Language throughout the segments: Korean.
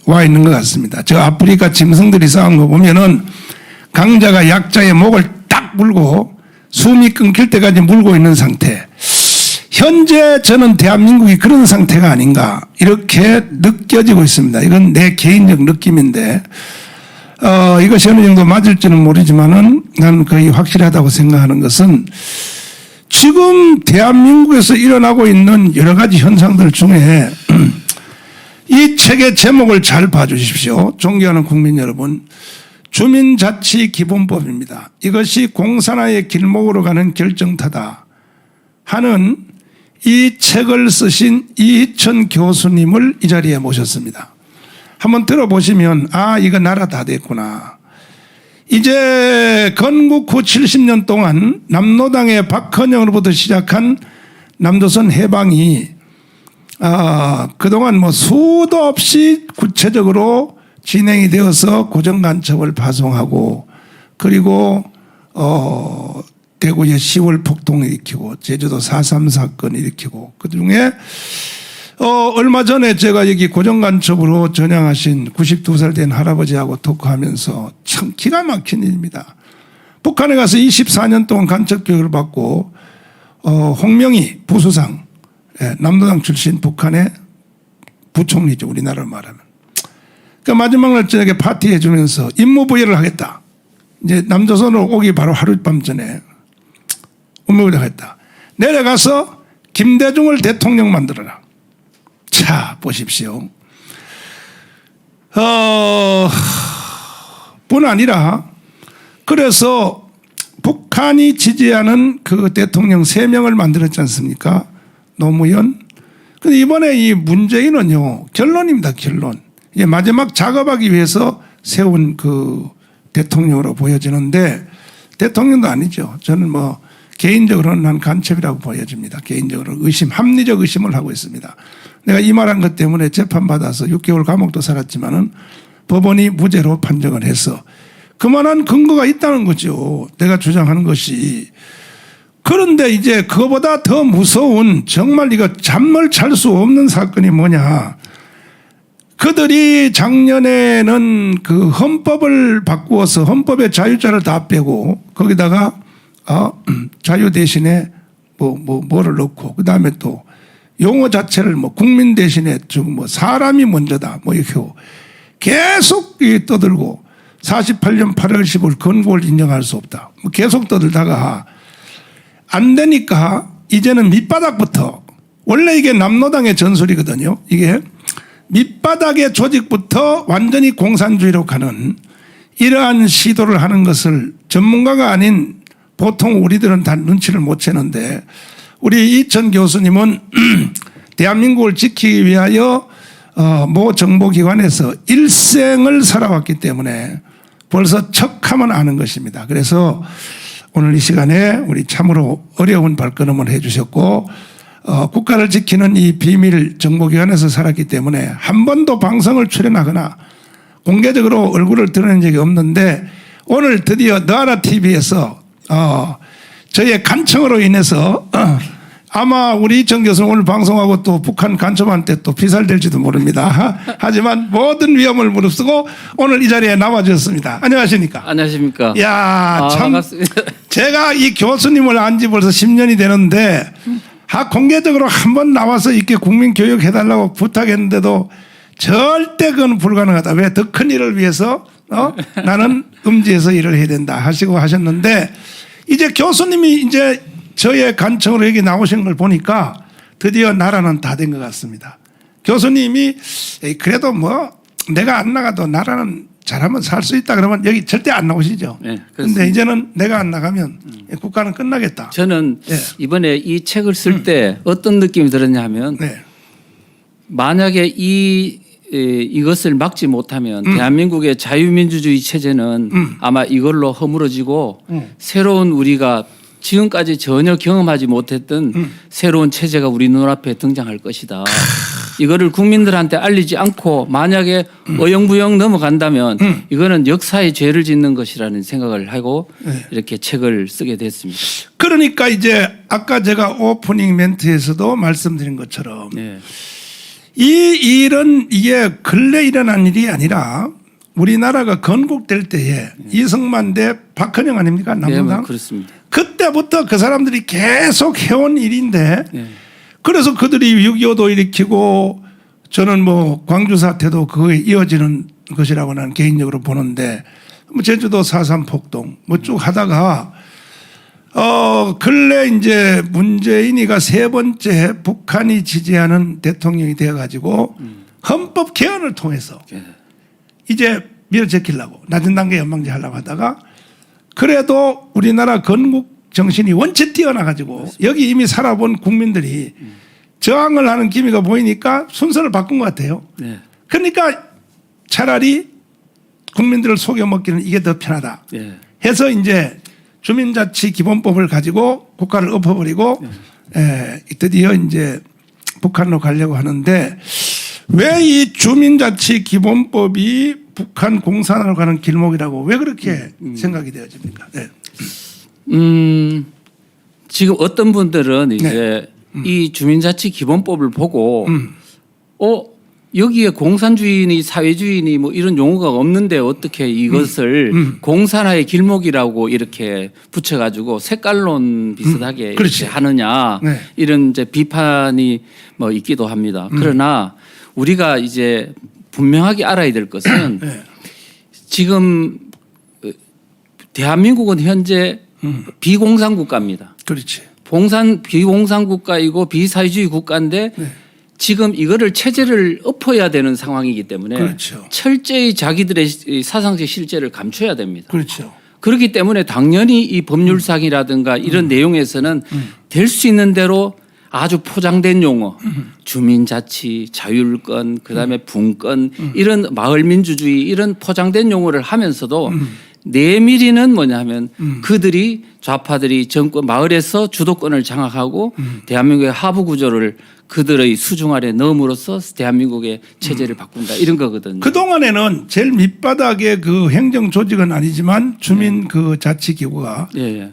와 있는 것 같습니다. 저 아프리카 짐승들이 싸운 거 보면은 강자가 약자의 목을 딱 물고 숨이 끊길 때까지 물고 있는 상태. 현재 저는 대한민국이 그런 상태가 아닌가 이렇게 느껴지고 있습니다. 이건 내 개인적 느낌인데 이것이 어느 정도 맞을지는 모르지만은 나는 거의 확실하다고 생각하는 것은 지금 대한민국에서 일어나고 있는 여러 가지 현상들 중에 이 책의 제목을 잘 봐주십시오. 존경하는 국민 여러분. 주민자치기본법입니다. 이것이 공산화의 길목으로 가는 결정타다 하는 이 책을 쓰신 이희천 교수님을 이 자리에 모셨습니다. 한번 들어보시면 아 이거 나라 다 됐구나. 이제 건국 후 70년 동안 남노당의 박헌영으로부터 시작한 남조선 해방이 그동안 뭐 수도 없이 구체적으로 진행이 되어서 고정간첩을 파송하고 그리고 대구에 10월 폭동을 일으키고 제주도 4.3 사건 일으키고 그중에 얼마 전에 제가 여기 고정간첩으로 전향하신 92살 된 할아버지하고 토크하면서 참 기가 막힌 일입니다. 북한에 가서 24년 동안 간첩 교육을 받고 홍명희 부수상 남노당 출신 북한의 부총리죠. 우리나라로 말하면. 그러니까 마지막 날 저녁에 파티해 주면서 임무부여를 하겠다. 이제 남조선으로 오기 바로 하룻밤 전에 임무부여를 하겠다. 내려가서 김대중을 대통령 만들어라. 자 보십시오. 뿐 아니라 그래서 북한이 지지하는 그 대통령 3명을 만들었지 않습니까? 노무현. 근데 이번에 이 문재인은요 결론입니다. 결론. 이게 마지막 작업하기 위해서 세운 그 대통령으로 보여지는데 대통령도 아니죠. 저는 뭐 개인적으로는 난 간첩이라고 보여집니다. 개인적으로 합리적 의심을 하고 있습니다. 내가 이 말한 것 때문에 재판받아서 6개월 감옥도 살았지만은 법원이 무죄로 판정을 해서 그만한 근거가 있다는 거죠. 내가 주장하는 것이. 그런데 이제 그거보다 더 무서운 정말 이거 잠을 잘 수 없는 사건이 뭐냐. 그들이 작년에는 그 헌법을 바꾸어서 헌법의 자유자를 다 빼고 거기다가 자유 대신에 뭐를 넣고 그 다음에 또 용어 자체를 뭐 국민 대신에 뭐 사람이 먼저다 뭐 이렇게 계속 떠들고 48년 8월 15일 건국을 인정할 수 없다. 뭐 계속 떠들다가 안 되니까 이제는 밑바닥부터 원래 이게 남노당의 전술이거든요. 이게 밑바닥의 조직부터 완전히 공산주의로 가는 이러한 시도를 하는 것을 전문가가 아닌 보통 우리들은 다 눈치를 못 채는데 우리 이천 교수님은 대한민국을 지키기 위하여 모 정보기관에서 일생을 살아왔기 때문에 벌써 척하면 아는 것입니다. 그래서 오늘 이 시간에 우리 참으로 어려운 발걸음을 해 주셨고 국가를 지키는 이 비밀 정보기관에서 살았기 때문에 한 번도 방송을 출연하거나 공개적으로 얼굴을 드러낸 적이 없는데 오늘 드디어 너하라 TV에서 저의 간청으로 인해서 아마 우리 이천 교수는 오늘 방송하고 또 북한 간첩한테 또 피살될지도 모릅니다. 하지만 모든 위험을 무릅쓰고 오늘 이 자리에 나와주셨습니다. 안녕하십니까? 안녕하십니까? 야, 참 반갑습니다. 제가 이 교수님을 안 지 벌써 10년이 되는데 공개적으로 한번 나와서 이렇게 국민 교육해달라고 부탁했는데도 절대 그건 불가능하다. 왜? 더 큰 일을 위해서 나는 음지에서 일을 해야 된다 하시고 하셨는데 이제 교수님이 이제 저의 간청으로 여기 나오신 걸 보니까 드디어 나라는 다 된 것 같습니다. 교수님이 그래도 뭐 내가 안 나가도 나라는 잘하면 살 수 있다 그러면 여기 절대 안 나오시죠. 네, 그런데 이제는 내가 안 나가면 국가는 끝나겠다. 저는 이번에 이 책을 쓸 때 어떤 느낌이 들었냐 하면 만약에 이것을 막지 못하면 대한민국의 자유민주주의 체제는 아마 이걸로 허물어지고 새로운 우리가 지금까지 전혀 경험하지 못했던 새로운 체제가 우리 눈앞에 등장할 것이다. 이거를 국민들한테 알리지 않고 만약에 어영부영 넘어간다면 이거는 역사의 죄를 짓는 것이라는 생각을 하고 이렇게 책을 쓰게 됐습니다. 그러니까 이제 아까 제가 오프닝 멘트에서도 말씀드린 것처럼 이 일은 이게 근래 일어난 일이 아니라 우리나라가 건국될 때에 이승만 대 박헌영 아닙니까? 네, 남동당. 그렇습니다. 그때부터 그 사람들이 계속 해온 일인데 네. 그래서 그들이 6.25도 일으키고 저는 뭐 광주 사태도 그거에 이어지는 것이라고 나는 개인적으로 보는데 뭐 제주도 4.3 폭동 뭐 쭉 하다가 근래 이제 문재인이가 세 번째 북한이 지지하는 대통령이 되어가지고 헌법 개헌을 통해서 네. 이제 밀어제키려고 낮은 단계 연방제 하려고 하다가 그래도 우리나라 건국 정신이 원체 뛰어나가지고 여기 이미 살아본 국민들이 저항을 하는 기미가 보이니까 순서를 바꾼 것 같아요. 네. 그러니까 차라리 국민들을 속여먹기는 이게 더 편하다 네. 해서 이제 주민자치기본법을 가지고 국가를 엎어버리고 드디어 이제 북한으로 가려고 하는데 왜 이 주민자치기본법이 북한 공산으로 가는 길목이라고 왜 그렇게 생각이 되어집니까? 네. 지금 어떤 분들은 이제 이 주민자치기본법을 보고 여기에 공산주의니 사회주의니 뭐 이런 용어가 없는데 어떻게 이것을 공산화의 길목이라고 이렇게 붙여가지고 색깔론 비슷하게 이렇게 하느냐 네. 이런 이제 비판이 뭐 있기도 합니다. 그러나 우리가 이제 분명하게 알아야 될 것은 네. 지금 대한민국은 현재 비공산 국가입니다. 그렇지. 비공산 국가이고 비사회주의 국가인데 지금 이거를 체제를 엎어야 되는 상황이기 때문에 그렇죠. 철저히 자기들의 사상적 실제를 감춰야 됩니다. 그렇죠. 그렇기 때문에 당연히 이 법률상이라든가 이런 내용에서는 될 수 있는 대로 아주 포장된 용어, 주민자치, 자율권, 그다음에 분권 이런 마을민주주의 이런 포장된 용어를 하면서도 내밀이는 뭐냐면 그들이 좌파들이 정권 마을에서 주도권을 장악하고 대한민국의 하부 구조를 그들의 수중 아래 넣음으로써 대한민국의 체제를 바꾼다 이런 거거든요. 그동안에는 제일 밑바닥의 그 행정 조직은 아니지만 주민 그 자치기구가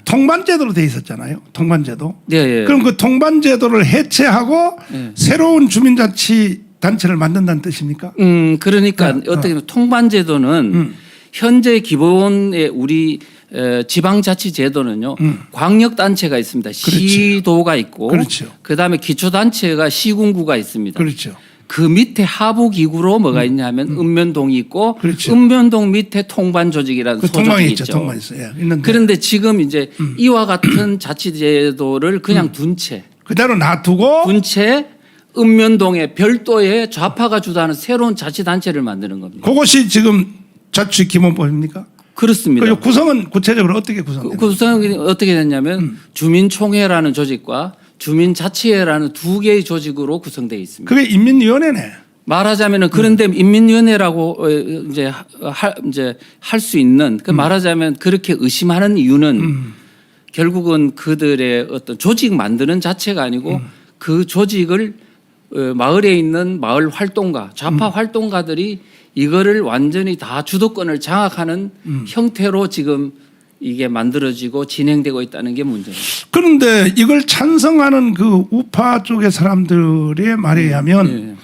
통반제도로 돼 있었잖아요. 통반제도. 그럼 그 통반제도를 해체하고 새로운 주민자치 단체를 만든다는 뜻입니까? 그러니까 어떻게 보면 통반제도는 현재 기본의 우리 지방자치제도는요. 광역단체가 있습니다. 시도가 있고 그렇죠. 그다음에 기초단체가 시군구가 있습니다. 그렇죠. 그 밑에 하부기구로 뭐가 있냐면 읍면동이 있고 그렇죠. 읍면동 밑에 통반조직이라는 그 소조직이 있죠. 통방이 있어요. 예, 있는데. 그런데 지금 이제 이와 같은 자치제도를 그냥 둔 채 그대로 놔두고 읍면동에 별도의 좌파가 주도하는 새로운 자치단체를 만드는 겁니다. 그것이 지금 자치기본법입니까? 그렇습니다. 그 구성은 구체적으로 어떻게 구성돼요? 구성이 어떻게 됐냐면 주민총회라는 조직과 주민자치회라는 두 개의 조직으로 구성되어 있습니다. 그게 인민위원회네. 말하자면은 그런데 인민위원회라고 이제 할 수 있는 그 말하자면 그렇게 의심하는 이유는 결국은 그들의 어떤 조직 만드는 자체가 아니고 그 조직을 마을에 있는 마을 활동가 좌파 활동가들이 이거를 완전히 다 주도권을 장악하는 형태로 지금 이게 만들어지고 진행되고 있다는 게 문제입니다. 그런데 이걸 찬성하는 그 우파 쪽의 사람들의 말에 의하면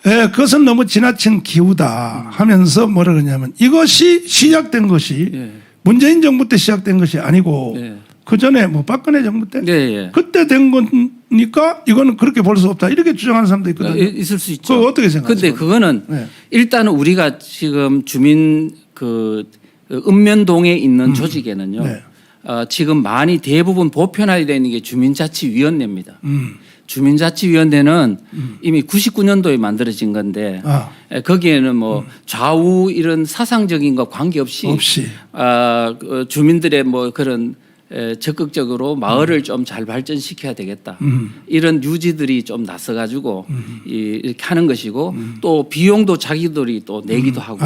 그것은 너무 지나친 기우다 하면서 뭐라 그러냐면 이것이 시작된 것이 문재인 정부 때 시작된 것이 아니고 그 전에 뭐 박근혜 정부 때 그때 된 거니까 이거는 그렇게 볼 수 없다 이렇게 주장하는 사람도 있거든요. 있을 수 있죠. 그거 어떻게 생각하세요? 근데 그거는 일단은 우리가 지금 주민 그 읍면동에 있는 조직에는요. 지금 많이 대부분 보편화되어 있는 게 주민자치위원회입니다. 주민자치위원회는 이미 99년도에 만들어진 건데 거기에는 뭐 좌우 이런 사상적인 거 관계없이 주민들의 뭐 그런 적극적으로 마을을 좀 잘 발전시켜야 되겠다. 이런 유지들이 좀 나서가지고 이렇게 하는 것이고 또 비용도 자기들이 또 내기도 하고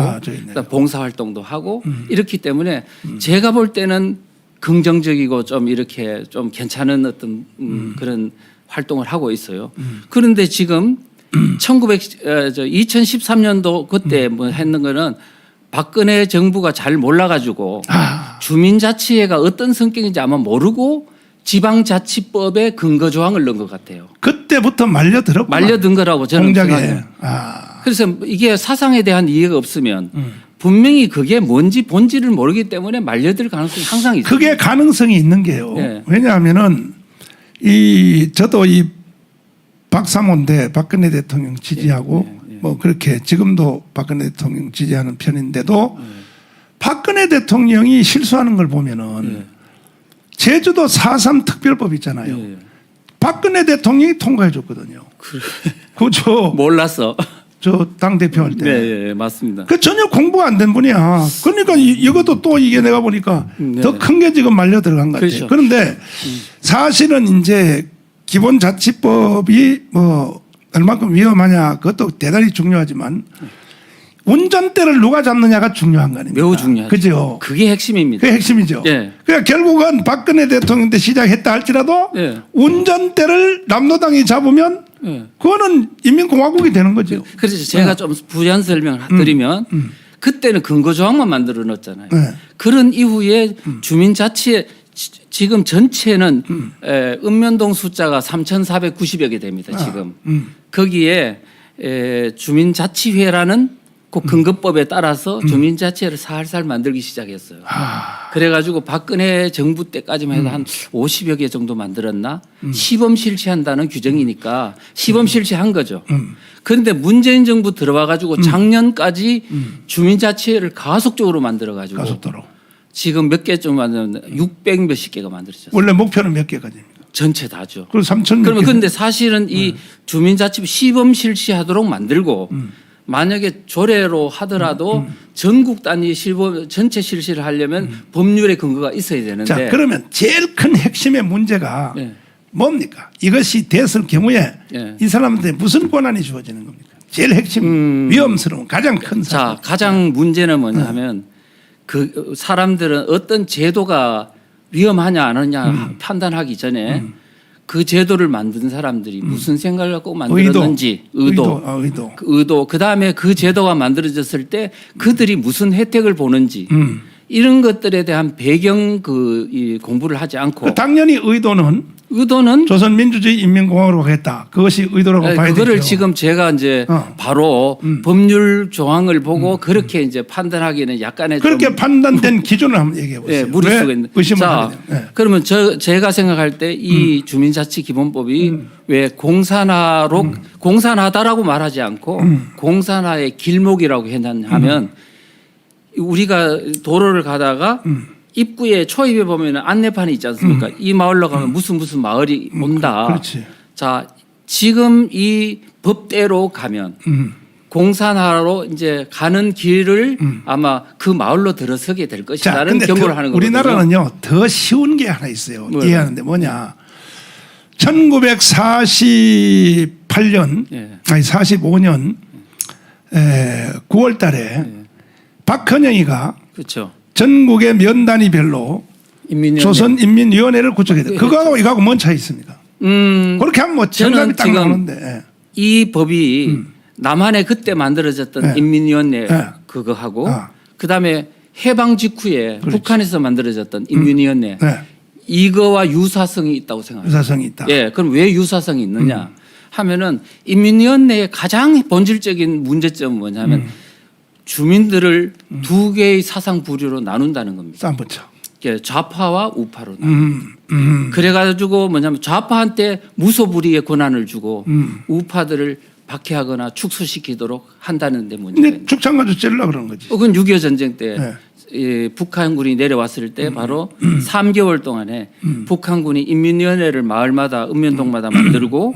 봉사활동도 하고 이렇기 때문에 제가 볼 때는 긍정적이고 좀 이렇게 좀 괜찮은 어떤 그런 활동을 하고 있어요. 그런데 지금 2013년도 그때 뭐 했는 거는 박근혜 정부가 잘 몰라가지고 주민자치회가 어떤 성격인지 아마 모르고 지방자치법에 근거 조항을 넣은 것 같아요. 그때부터 말려들었고 말려든 거라고 저는 공작에. 생각해요. 아. 그래서 이게 사상에 대한 이해가 없으면 분명히 그게 뭔지 본질을 모르기 때문에 말려들 가능성이 항상 있어요. 그게 가능성이 있는 게요. 예. 왜냐하면은 저도 이 박사모인데 박근혜 대통령 지지하고 뭐 그렇게 지금도 박근혜 대통령 지지하는 편인데도 박근혜 대통령이 실수하는 걸 보면은 제주도 4.3 특별법 있잖아요. 예. 박근혜 대통령이 통과해 줬거든요. 그죠? 몰랐어. 저 당대표 할 때. 네, 예, 맞습니다. 그 전혀 공부가 안 된 분이야. 그러니까 이것도 또 이게 내가 보니까 네. 더 큰 게 지금 말려 들어간 것 같아요. 그렇죠. 그런데 사실은 이제 기본자치법이 뭐 얼마큼 위험하냐 그것도 대단히 중요하지만 운전대를 누가 잡느냐가 중요한 거 아닙니까? 매우 중요하죠. 그죠? 그게 핵심입니다. 그게 핵심이죠. 예. 그러니까 결국은 박근혜 대통령 때 시작했다 할지라도 예. 운전대를 남로당이 잡으면 예. 그거는 인민공화국이 되는 거죠. 그래서 제가 좀 부연 설명을 드리면 그때는 근거 조항만 만들어 놨잖아요. 네. 그런 이후에 주민자치에 지금 전체는 읍면동 숫자가 3,490여 개 됩니다. 지금 거기에 주민자치회라는 그 근거법에 따라서 주민자치회를 살살 만들기 시작했어요. 그래가지고 박근혜 정부 때까지만 해도 한 50여 개 정도 만들었나? 시범 실시한다는 규정이니까 시범 실시한 거죠. 그런데 문재인 정부 들어와가지고 작년까지 주민자치회를 가속적으로 만들어가지고 가속도로. 지금 몇 개좀 만들었는데 600 몇십 개가 만들어졌어요. 원래 목표는 몇 개까지입니까? 전체 다죠. 그럼 3,000. 그러면 근데 사실은 이 주민자치 시범 실시하도록 만들고 만약에 조례로 하더라도 전국 단위 시범 전체 실시를 하려면 법률의 근거가 있어야 되는데. 자, 그러면 제일 큰 핵심의 문제가 예. 뭡니까? 이것이 됐을 경우에 예. 이 사람한테 무슨 권한이 주어지는 겁니까? 제일 핵심 위험스러운 가장 큰 사람. 자, 가장 문제는 뭐냐면 그 사람들은 어떤 제도가 위험하냐 안 하냐 판단하기 전에 그 제도를 만든 사람들이 무슨 생각을 갖고 만들었는지 의도 그다음에 그 제도가 만들어졌을 때 그들이 무슨 혜택을 보는지 이런 것들에 대한 배경 이 공부를 하지 않고 당연히 의도는 조선민주주의 인민공화국으로 가겠다. 그것이 의도라고 봐야 되죠. 그거를 지금 제가 이제 바로 법률 조항을 보고 그렇게 이제 판단하기는 약간의 그렇게 좀 판단된 기준을 한번 얘기해 보세요. 예, 무리 속에 있는. 의심을 자, 하게 돼요? 예. 그러면 제가 생각할 때 이 주민자치 기본법이 왜 공산하다라고 말하지 않고 공산화의 길목이라고 하면 우리가 도로를 가다가 입구에 초입에 보면 안내판이 있지 않습니까? 이 마을로 가면 무슨 마을이 온다. 그렇지. 자, 지금 이 법대로 가면 공산화로 이제 가는 길을 아마 그 마을로 들어서게 될 것이라는 경고를 하는 거거든요. 우리나라는요 더 쉬운 게 하나 있어요. 뭐요? 이해하는데 뭐냐? 1948년 아니 45년 9월달에 박헌영이가 그렇죠. 전국의 면 단위별로 조선인민위원회를 구축했다. 그거하고 이거하고 뭔 차이 있습니까? 그렇게 하면 뭐 정답이 딱 나오는데. 이 법이 남한에 그때 만들어졌던 인민위원회 그거하고 그다음에 해방 직후에 북한에서 만들어졌던 인민위원회 이거와 유사성이 있다고 생각합니다. 유사성이 있다. 예, 그럼 왜 유사성이 있느냐 하면은 인민위원회의 가장 본질적인 문제점은 뭐냐면 주민들을 두 개의 사상 부류로 나눈다는 겁니다. 쌈붙여. 예, 좌파와 우파로 그래가지고 뭐냐면 좌파한테 무소불위의 권한을 주고 우파들을 박해하거나 축소시키도록 한다는 데 문제가 있는. 축창가지고 찌르려고 그러는 거지. 그건 6.25 전쟁 때 북한군이 내려왔을 때 바로 3개월 동안에 북한군이 인민위원회를 마을마다 읍면동마다 만들고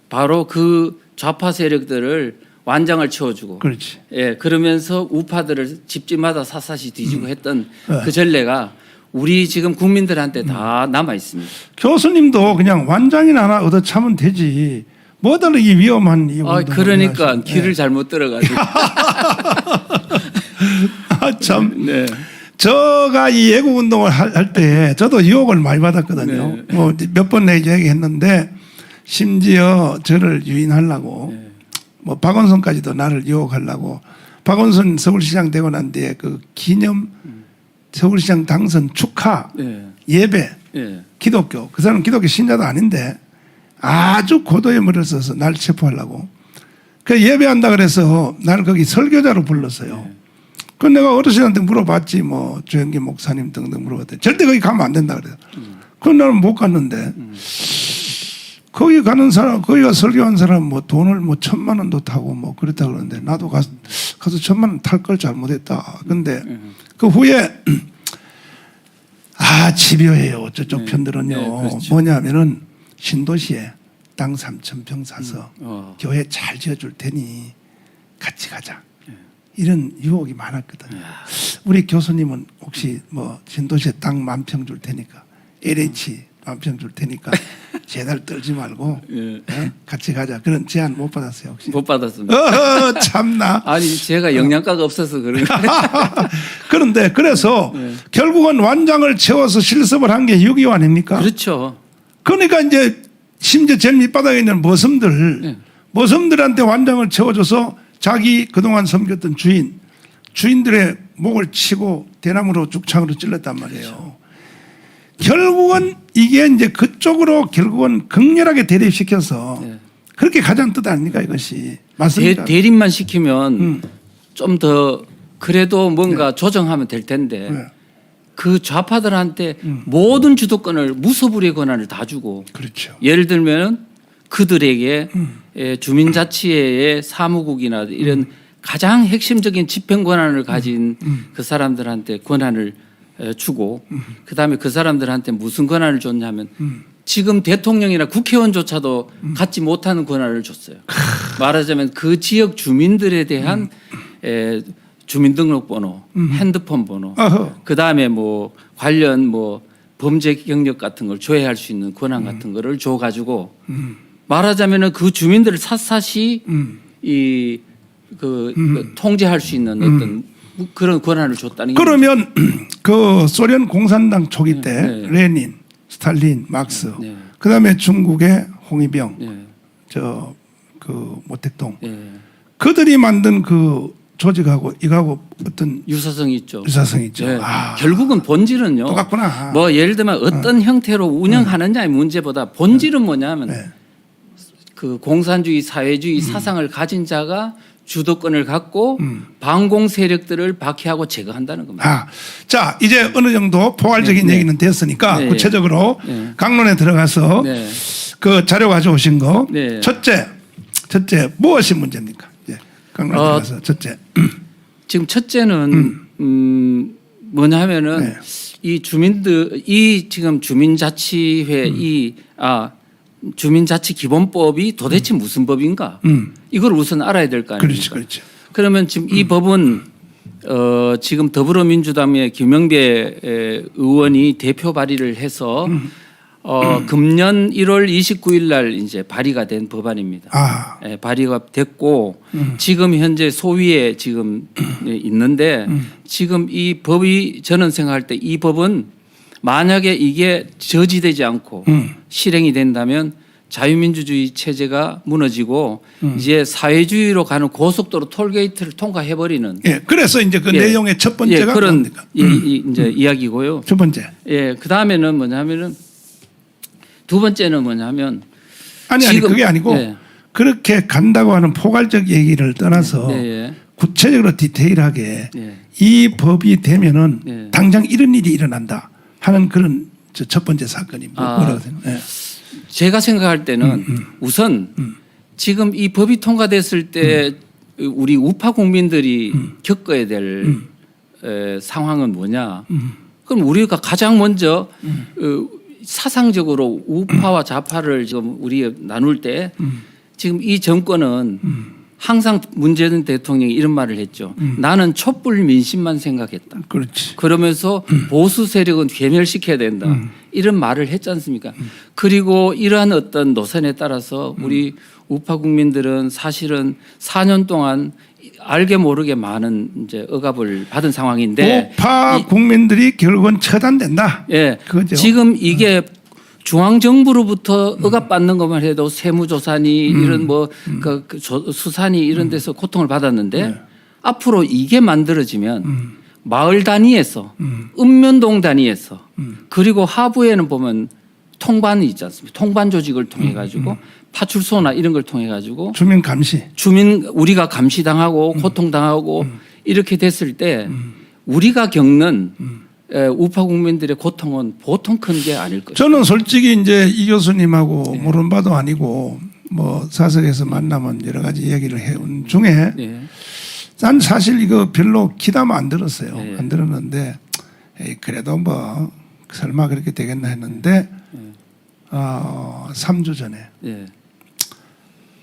바로 그 좌파 세력들을 완장을 채워주고 그렇지. 예, 그러면서 우파들을 집집마다 샅샅이 뒤지고 했던 그 전례가 우리 지금 국민들한테 다 남아 있습니다. 교수님도 그냥 완장이나 하나 얻어 차면 되지. 뭐들 이 위험한 이 운동을 그러니까 하시는데. 길을 잘못 들어가지고. 참. 네. 저가 이 애국 운동을 할 때 저도 유혹을 많이 받았거든요. 뭐 몇 번 얘기했는데 심지어 저를 유인하려고 뭐 박원순까지도 나를 유혹하려고 박원순 서울시장 되고 난 뒤에 그 기념 서울시장 당선 축하 예배 기독교, 그 사람은 기독교 신자도 아닌데 아주 고도의 머리를 써서 날 체포하려고. 그 예배한다 그래서 나를 거기 설교자로 불렀어요. 그 내가 어르신한테 물어봤지 뭐 조영기 목사님 등등 물어봤더니 절대 거기 가면 안 된다 그래요. 그건 나는 못 갔는데 거기 가는 사람, 거기가 설교한 사람 뭐 돈을 뭐 1,000만 원도 타고 뭐 그랬다 그러는데 나도 가서 1,000만 원 탈 걸 잘못했다. 근데 그 후에 집요해요. 저쪽 편들은요. 그렇죠. 뭐냐면은 신도시에 땅 3,000평 사서 교회 잘 지어줄 테니 같이 가자. 이런 유혹이 많았거든요. 우리 교수님은 혹시 뭐 신도시에 땅 10,000평 줄 테니까 LH 10,000평 줄 테니까 제달 떨지 말고 같이 가자. 그런 제안 못 받았어요 혹시? 못 받았습니다. 참나. 아니 제가 영양가가 없어서 그런 거예요. 그런데 그래서 결국은 완장을 채워서 실습을 한 게 6.25 아닙니까? 그렇죠. 그러니까 이제 심지어 제일 밑바닥에 있는 머슴들한테 완장을 채워줘서 자기 그동안 섬겼던 주인들의 목을 치고 대나무로 죽창으로 찔렀단 말이에요. 결국은 이게 이제 그쪽으로 결국은 극렬하게 대립시켜서 그렇게 가자는 뜻 아닙니까 이것이. 맞습니다. 대립만 시키면 좀 더 그래도 뭔가 조정하면 될 텐데 그 좌파들한테 모든 주도권을 무소불위의 권한을 다 주고 그렇죠. 예를 들면 그들에게 주민자치회의 사무국이나 이런 가장 핵심적인 집행 권한을 가진 그 사람들한테 권한을 주고 그다음에 그 사람들한테 무슨 권한을 줬냐면 지금 대통령이나 국회의원조차도 갖지 못하는 권한을 줬어요. 말하자면 그 지역 주민들에 대한 주민등록번호, 핸드폰 번호, 그다음에 뭐 관련 뭐 범죄 경력 같은 걸 조회할 수 있는 권한 같은 거를 줘 가지고 말하자면은 그 주민들을 샅샅이 통제할 수 있는 어떤 그런 권한을 줬다는 게 그러면 그 소련 공산당 초기 때 레닌, 스탈린, 막스, 그다음에 중국의 홍위병, 그 모택동, 그들이 만든 그 조직하고 이거하고 어떤 유사성이 있죠. 유사성이 있죠. 결국은 본질은요. 똑같구나. 뭐 예를 들면 어떤 형태로 운영하느냐의 문제보다 본질은 뭐냐면 그 공산주의 사회주의 사상을 가진 자가 주도권을 갖고 반공 세력들을 박해하고 제거한다는 겁니다. 자 이제 어느 정도 포괄적인 얘기는 됐으니까 구체적으로 강론에 들어가서 그 자료 가져오신 거 첫째 무엇이 문제입니까? 강론에 들어가서 첫째. 지금 첫째는 뭐냐면은 이 주민들 이 지금 주민자치회 주민자치 기본법이 도대체 무슨 법인가? 이걸 우선 알아야 될 거 아닙니까? 그렇죠. 그러면 지금 이 법은 지금 더불어민주당의 김영배 의원이 대표 발의를 해서 금년 1월 29일 날 이제 발의가 된 법안입니다. 발의가 됐고 지금 현재 소위에 지금 있는데 지금 이 법이 저는 생각할 때 이 법은 만약에 이게 저지되지 않고 실행이 된다면 자유민주주의 체제가 무너지고 이제 사회주의로 가는 고속도로 톨게이트를 통과해버리는. 그래서 이제 그 내용의 첫 번째가 그런 뭡니까? 이제 이야기고요. 첫 번째. 그 다음에는 뭐냐면은 두 번째는 뭐냐면 아니 그게 아니고 그렇게 간다고 하는 포괄적 얘기를 떠나서 구체적으로 디테일하게 이 법이 되면은 당장 이런 일이 일어난다 하는 그런 첫 번째 사건이 뭐라고 생각해요? 제가 생각할 때는 우선 지금 이 법이 통과됐을 때 우리 우파 국민들이 겪어야 될 상황은 뭐냐? 그럼 우리가 가장 먼저 사상적으로 우파와 좌파를 지금 우리 나눌 때 지금 이 정권은 항상 문재인 대통령이 이런 말을 했죠. 나는 촛불 민심만 생각했다. 그렇지. 그러면서 보수 세력은 괴멸시켜야 된다. 이런 말을 했지 않습니까? 그리고 이러한 어떤 노선에 따라서 우리 우파 국민들은 사실은 4년 동안 알게 모르게 많은 이제 억압을 받은 상황인데 우파 국민들이 결국은 처단된다. 그거죠. 지금 이게 중앙정부로부터 억압받는 것만 해도 세무조사니 이런 그 수사니 이런 데서 고통을 받았는데 앞으로 이게 만들어지면 마을 단위에서 읍면동 단위에서 그리고 하부에는 보면 통반이 있지 않습니까? 통반 조직을 통해 가지고 파출소나 이런 걸 통해 가지고 주민 감시. 주민 우리가 감시당하고 고통당하고 이렇게 됐을 때 우리가 겪는 우파 국민들의 고통은 보통 큰 게 아닐 것이다. 저는 솔직히 이제 이 교수님하고 모르는 바도 아니고 뭐 사석에서 만나면 여러 가지 이야기를 해온 중에 네. 난 사실 이거 별로 기담 안 들었어요. 네. 안 들었는데 에이, 그래도 뭐 설마 그렇게 되겠나 했는데 3주 전에 네.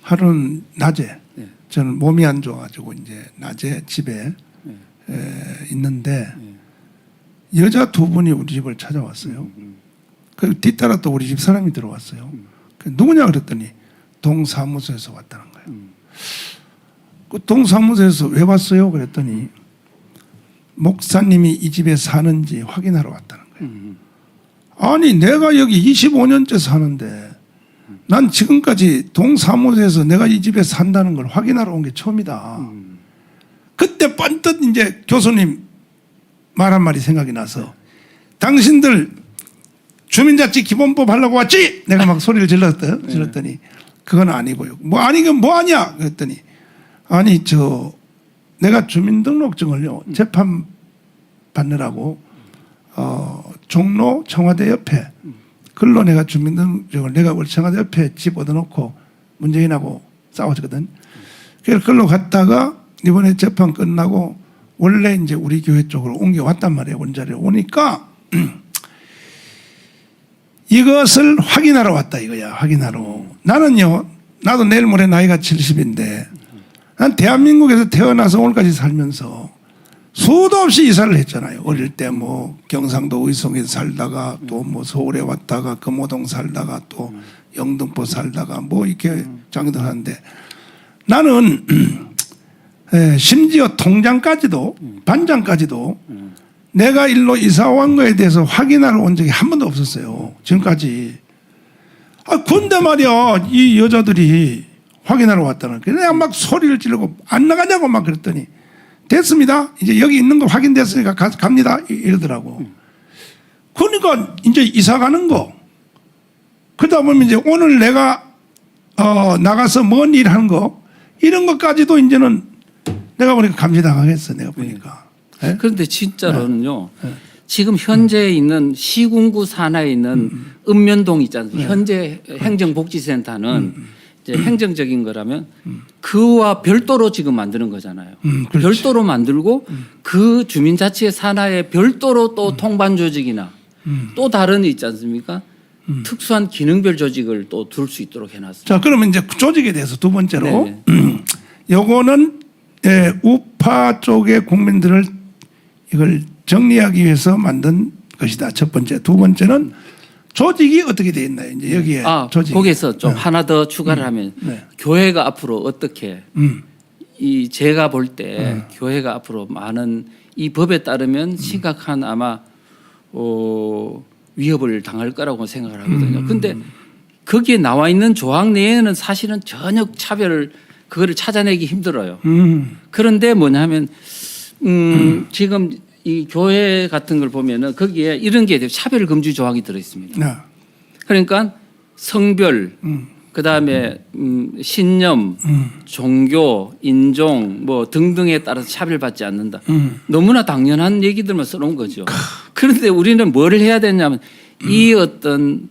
하루는 낮에 네. 저는 몸이 안 좋아가지고 이제 낮에 집에 있는데 여자 두 분이 우리 집을 찾아왔어요. 그 뒤따라 또 우리 집 사람이 들어왔어요. 그 누구냐 그랬더니 동사무소에서 왔다는 거예요. 그 동사무소에서 왜 왔어요? 그랬더니 목사님이 이 집에 사는지 확인하러 왔다는 거예요. 아니 내가 여기 25년째 사는데 난 지금까지 동사무소에서 내가 이 집에 산다는 걸 확인하러 온 게 처음이다. 그때 번뜩 이제 교수님 말 한 마디 생각이 나서 당신들 주민자치 기본법 하려고 왔지? 내가 막 소리를 질렀더니 그건 아니고요. 뭐 아니긴 뭐 하냐? 그랬더니 아니 저 내가 주민등록증을요 재판 받느라고 종로 청와대 옆에 글로 내가 주민등록증을 내가 우리 청와대 옆에 집 얻어놓고 문재인하고 싸웠거든. 그래서 글로 갔다가 이번에 재판 끝나고 원래 이제 우리 교회 쪽으로 옮겨왔단 말이에요. 원자리에 오니까 이것을 확인하러 왔다 이거야. 확인하러. 나는요. 나도 내일 모레 나이가 70인데 난 대한민국에서 태어나서 오늘까지 살면서 수도 없이 이사를 했잖아요. 어릴 때 뭐 경상도 의성에서 살다가 또 뭐 서울에 왔다가 금호동 살다가 또 영등포 살다가 뭐 이렇게 장애도 하는데 나는 심지어 통장까지도 반장까지도 내가 일로 이사 온 거에 대해서 확인하러 온 적이 한 번도 없었어요. 지금까지. 아, 근데 말이야 이 여자들이 확인하러 왔다는 거예요. 내가 막 소리를 지르고 안 나가냐고 막 그랬더니 됐습니다. 이제 여기 있는 거 확인됐으니까 갑니다. 이러더라고. 그러니까 이제 이사 가는 거. 그러다 보면 이제 오늘 내가 나가서 뭔 일 하는 거 이런 것까지도 이제는 내가 보니까 감시당하겠어. 내가 보니까. 네? 그런데 진짜로는요. 네. 지금 현재 있는 시군구 산하에 있는 읍면동 있지 않습니까? 현재 행정복지센터는 이제 행정적인 거라면 그와 별도로 지금 만드는 거잖아요. 별도로 만들고 그 주민자치의 산하에 별도로 또 통반 조직이나 또 다른 있지 않습니까? 특수한 기능별 조직을 또 둘 수 있도록 해놨습니다. 자, 그러면 이제 조직에 대해서 두 번째로 네. 요거는 우파 쪽의 국민들을 이걸 정리하기 위해서 만든 것이다. 첫 번째. 두 번째는 조직이 어떻게 되어 있나요? 이제 여기에 조직. 거기에서 좀 하나 더 추가를 하면 교회가 앞으로 어떻게 이 제가 볼 때 교회가 앞으로 많은 이 법에 따르면 심각한 아마 위협을 당할 거라고 생각을 하거든요. 근데 거기에 나와 있는 조항 내에는 사실은 전혀 차별을 그거를 찾아내기 힘들어요. 그런데 뭐냐면 지금 이 교회 같은 걸 보면은 거기에 이런 게 차별 금지 조항이 들어 있습니다. 그러니까 성별, 그다음에 신념, 종교, 인종 뭐 등등에 따라서 차별받지 않는다. 너무나 당연한 얘기들만 써놓은 거죠. 그런데 우리는 뭘 해야 되냐면 이 어떤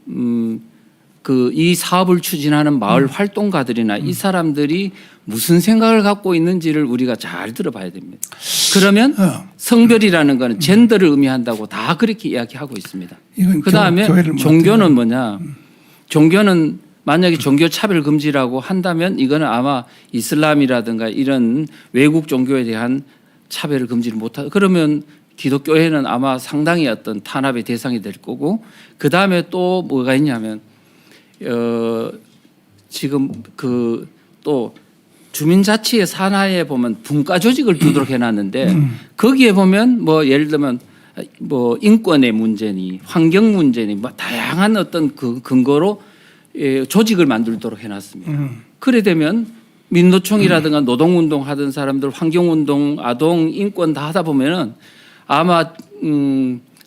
이 사업을 추진하는 마을 활동가들이나 이 사람들이 무슨 생각을 갖고 있는지를 우리가 잘 들어봐야 됩니다. 그러면 성별이라는 거는 젠더를 의미한다고 다 그렇게 이야기하고 있습니다. 그다음에 종교는 뭐냐? 종교는 만약에 종교 차별 금지라고 한다면 이거는 아마 이슬람이라든가 이런 외국 종교에 대한 차별을 금지를 못하. 그러면 기독교회는 아마 상당히 어떤 탄압의 대상이 될 거고 그다음에 또 뭐가 있냐면 지금 또 주민자치의 산하에 보면 분과 조직을 두도록 해놨는데 거기에 보면 뭐 예를 들면 뭐 인권의 문제니 환경 문제니 뭐 다양한 어떤 그 근거로 조직을 만들도록 해놨습니다. 그래 되면 민노총이라든가 노동운동 하던 사람들 환경운동, 아동, 인권 다 하다 보면은 아마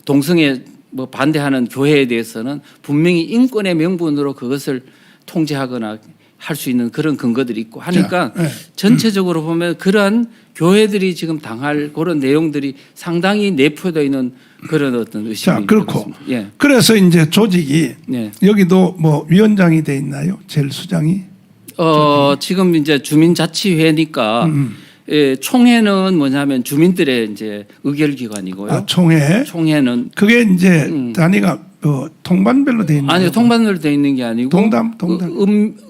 동성애 뭐 반대하는 교회에 대해서는 분명히 인권의 명분으로 그것을 통제하거나 할 수 있는 그런 근거들이 있고 하니까 자, 네. 전체적으로 보면 그러한 교회들이 지금 당할 그런 내용들이 상당히 내포되어 있는 그런 어떤 의심이 자, 그렇고 들었습니다. 예. 그래서 이제 조직이 네. 여기도 뭐 위원장이 돼 있나요? 제일 수장이? 지금 이제 주민자치회니까 예, 총회는 뭐냐면 주민들의 이제 의결 기관이고요. 아, 총회. 총회는 그게 이제 단위가 통반별로 돼 있는 아니요, 거죠? 통반으로 되어 있는 게 아니고 동담.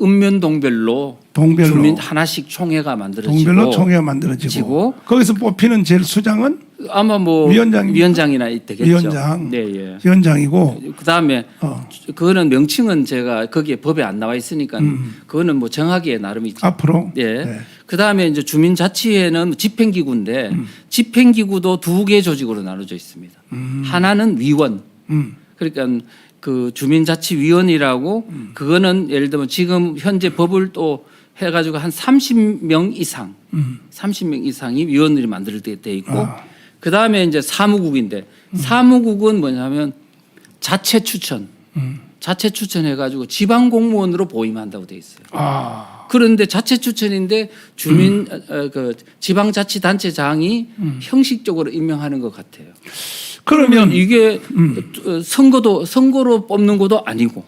읍면동별로 동별로. 주민 하나씩 총회가 만들어지고 동별로 총회가 만들어지고 지고 거기서 뽑히는 제일 수장은 아마 뭐 위원장이나 되겠죠. 위원장. 네, 예. 위원장이고 그다음에 어, 그거는 명칭은 제가 거기에 법에 안 나와 있으니까 그거는 뭐 정하기에 나름이죠. 앞으로 예. 네. 그다음에 이제 주민자치회는 집행기구인데 집행기구도 두 개 조직으로 나눠져 있습니다. 하나는 위원. 그러니까 그 주민자치위원이라고 그거는 예를 들면 지금 현재 법을 또 해가지고 한 30명 이상, 30명 이상이 위원들이 만들 때 있고 그 다음에 이제 사무국인데 사무국은 뭐냐면 자체 추천, 자체 추천해가지고 지방 공무원으로 보임한다고 돼 있어요. 아, 그런데 자체 추천인데 주민 그 지방자치단체장이 형식적으로 임명하는 것 같아요. 그러면 이게 선거로 뽑는 것도 아니고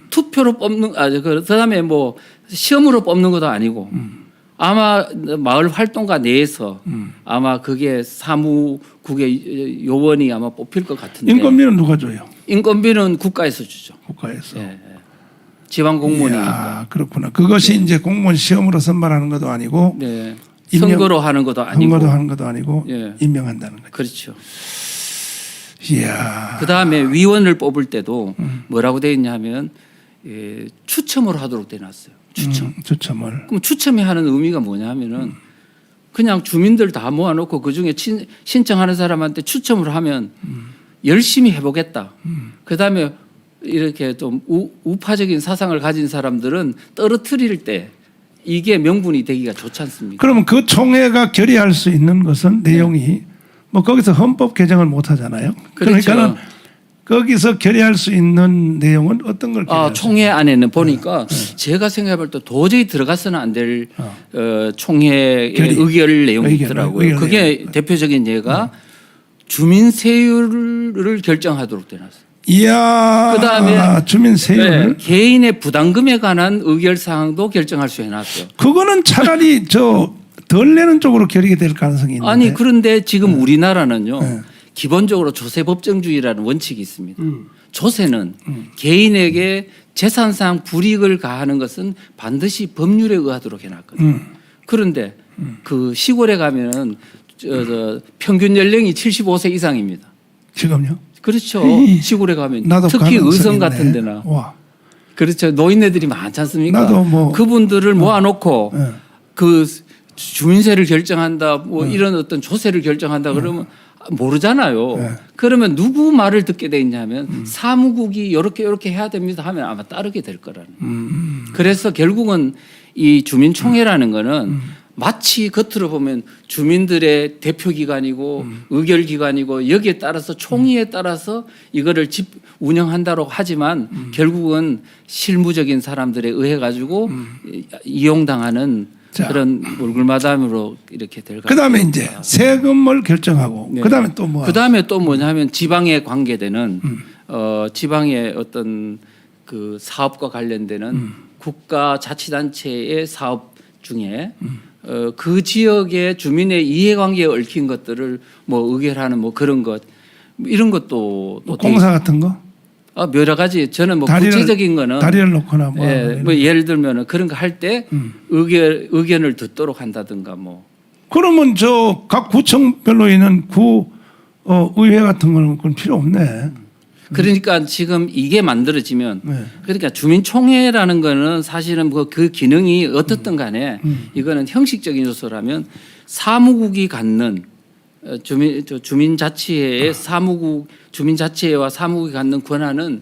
투표로 뽑는 그다음에 뭐 시험으로 뽑는 것도 아니고 아마 마을 활동가 내에서 아마 그게 사무국의 요원이 아마 뽑힐 것 같은데 인건비는 누가 줘요? 인건비는 국가에서 주죠. 국가에서. 예, 예. 지방 공무원이니까. 이야, 그렇구나. 그것이 이제 공무원 시험으로 선발하는 것도 아니고 네. 임명- 선거로 하는 것도 아니고. 선거도 하는 것도 아니고 예. 임명한다는 거죠. 그렇죠. 이야. 그 다음에 위원을 뽑을 때도 뭐라고 돼 있냐면 추첨으로 하도록 돼 놨어요. 추첨. 추첨을. 그럼 추첨이 하는 의미가 뭐냐면은 그냥 주민들 다 모아놓고 그 중에 신청하는 사람한테 추첨을 하면 열심히 해보겠다. 그 다음에 이렇게 좀 우파적인 사상을 가진 사람들은 떨어뜨릴 때 이게 명분이 되기가 좋지 않습니까? 그러면 그 총회가 결의할 수 있는 것은 내용이 뭐 거기서 헌법 개정을 못 하잖아요. 그렇죠. 그러니까는 거기서 결의할 수 있는 내용은 어떤 걸 결의할 수 총회 안에는 보니까 제가 생각해볼 때 도저히 들어가서는 안 될 총회의 결의. 의결 내용이 의결, 있더라고요. 의결 그게 내용. 대표적인 예가 주민세율을 결정하도록 되놨어요. 이야. 그다음에 주민 세율. 네, 개인의 부담금에 관한 의결 사항도 결정할 수 해놨어요. 그거는 차라리 덜 내는 쪽으로 결의가 될 가능성이 있는데. 아니 그런데 지금 우리나라는요 네. 기본적으로 조세법정주의라는 원칙이 있습니다. 조세는 개인에게 재산상 불이익을 가하는 것은 반드시 법률에 의하도록 해놨거든요. 그런데 그 시골에 가면은 평균 연령이 75세 이상입니다. 지금요? 그렇죠. 에이, 시골에 가면 나도 특히 가능성이 의성 있네. 같은 데나 와. 그렇죠. 노인네들이 많지 않습니까? 나도 뭐- 그분들을 모아놓고 네. 그 주민세를 결정한다, 뭐 이런 어떤 조세를 결정한다 그러면 모르잖아요. 네. 그러면 누구 말을 듣게 돼 있냐면 사무국이 요렇게 해야 됩니다 하면 아마 따르게 될 거라는. 그래서 결국은 이 주민총회라는 거는 마치 겉으로 보면 주민들의 대표기관이고 의결기관이고 여기에 따라서 총의에 따라서 이거를 운영한다고 하지만 결국은 실무적인 사람들에 의해 가지고 이용당하는 자. 그런 얼굴마담으로 이렇게 될 그 다음에 이제 세금을 결정하고 네. 그 다음에 또 뭐. 그 다음에 또 뭐냐면 지방에 관계되는 지방의 어떤 그 사업과 관련되는 국가자치단체의 사업 중에 그 지역의 주민의 이해관계에 얽힌 것들을 뭐 의결하는 뭐 그런 것 이런 것도 또 공사 같은 거? 여러 가지 저는 뭐 구체적인 거는 다리를 놓거나 뭐. 뭐 예를 들면은 그런 거 할 때 의견을 듣도록 한다든가 뭐 그러면 각 구청별로 있는 의회 같은 거는 그건 필요 없네. 그러니까 지금 이게 만들어지면 네. 그러니까 주민총회라는 거는 사실은 그 기능이 어떻든 간에 이거는 형식적인 요소라면 사무국이 갖는 주민자치회의 주민자치회와 사무국이 갖는 권한은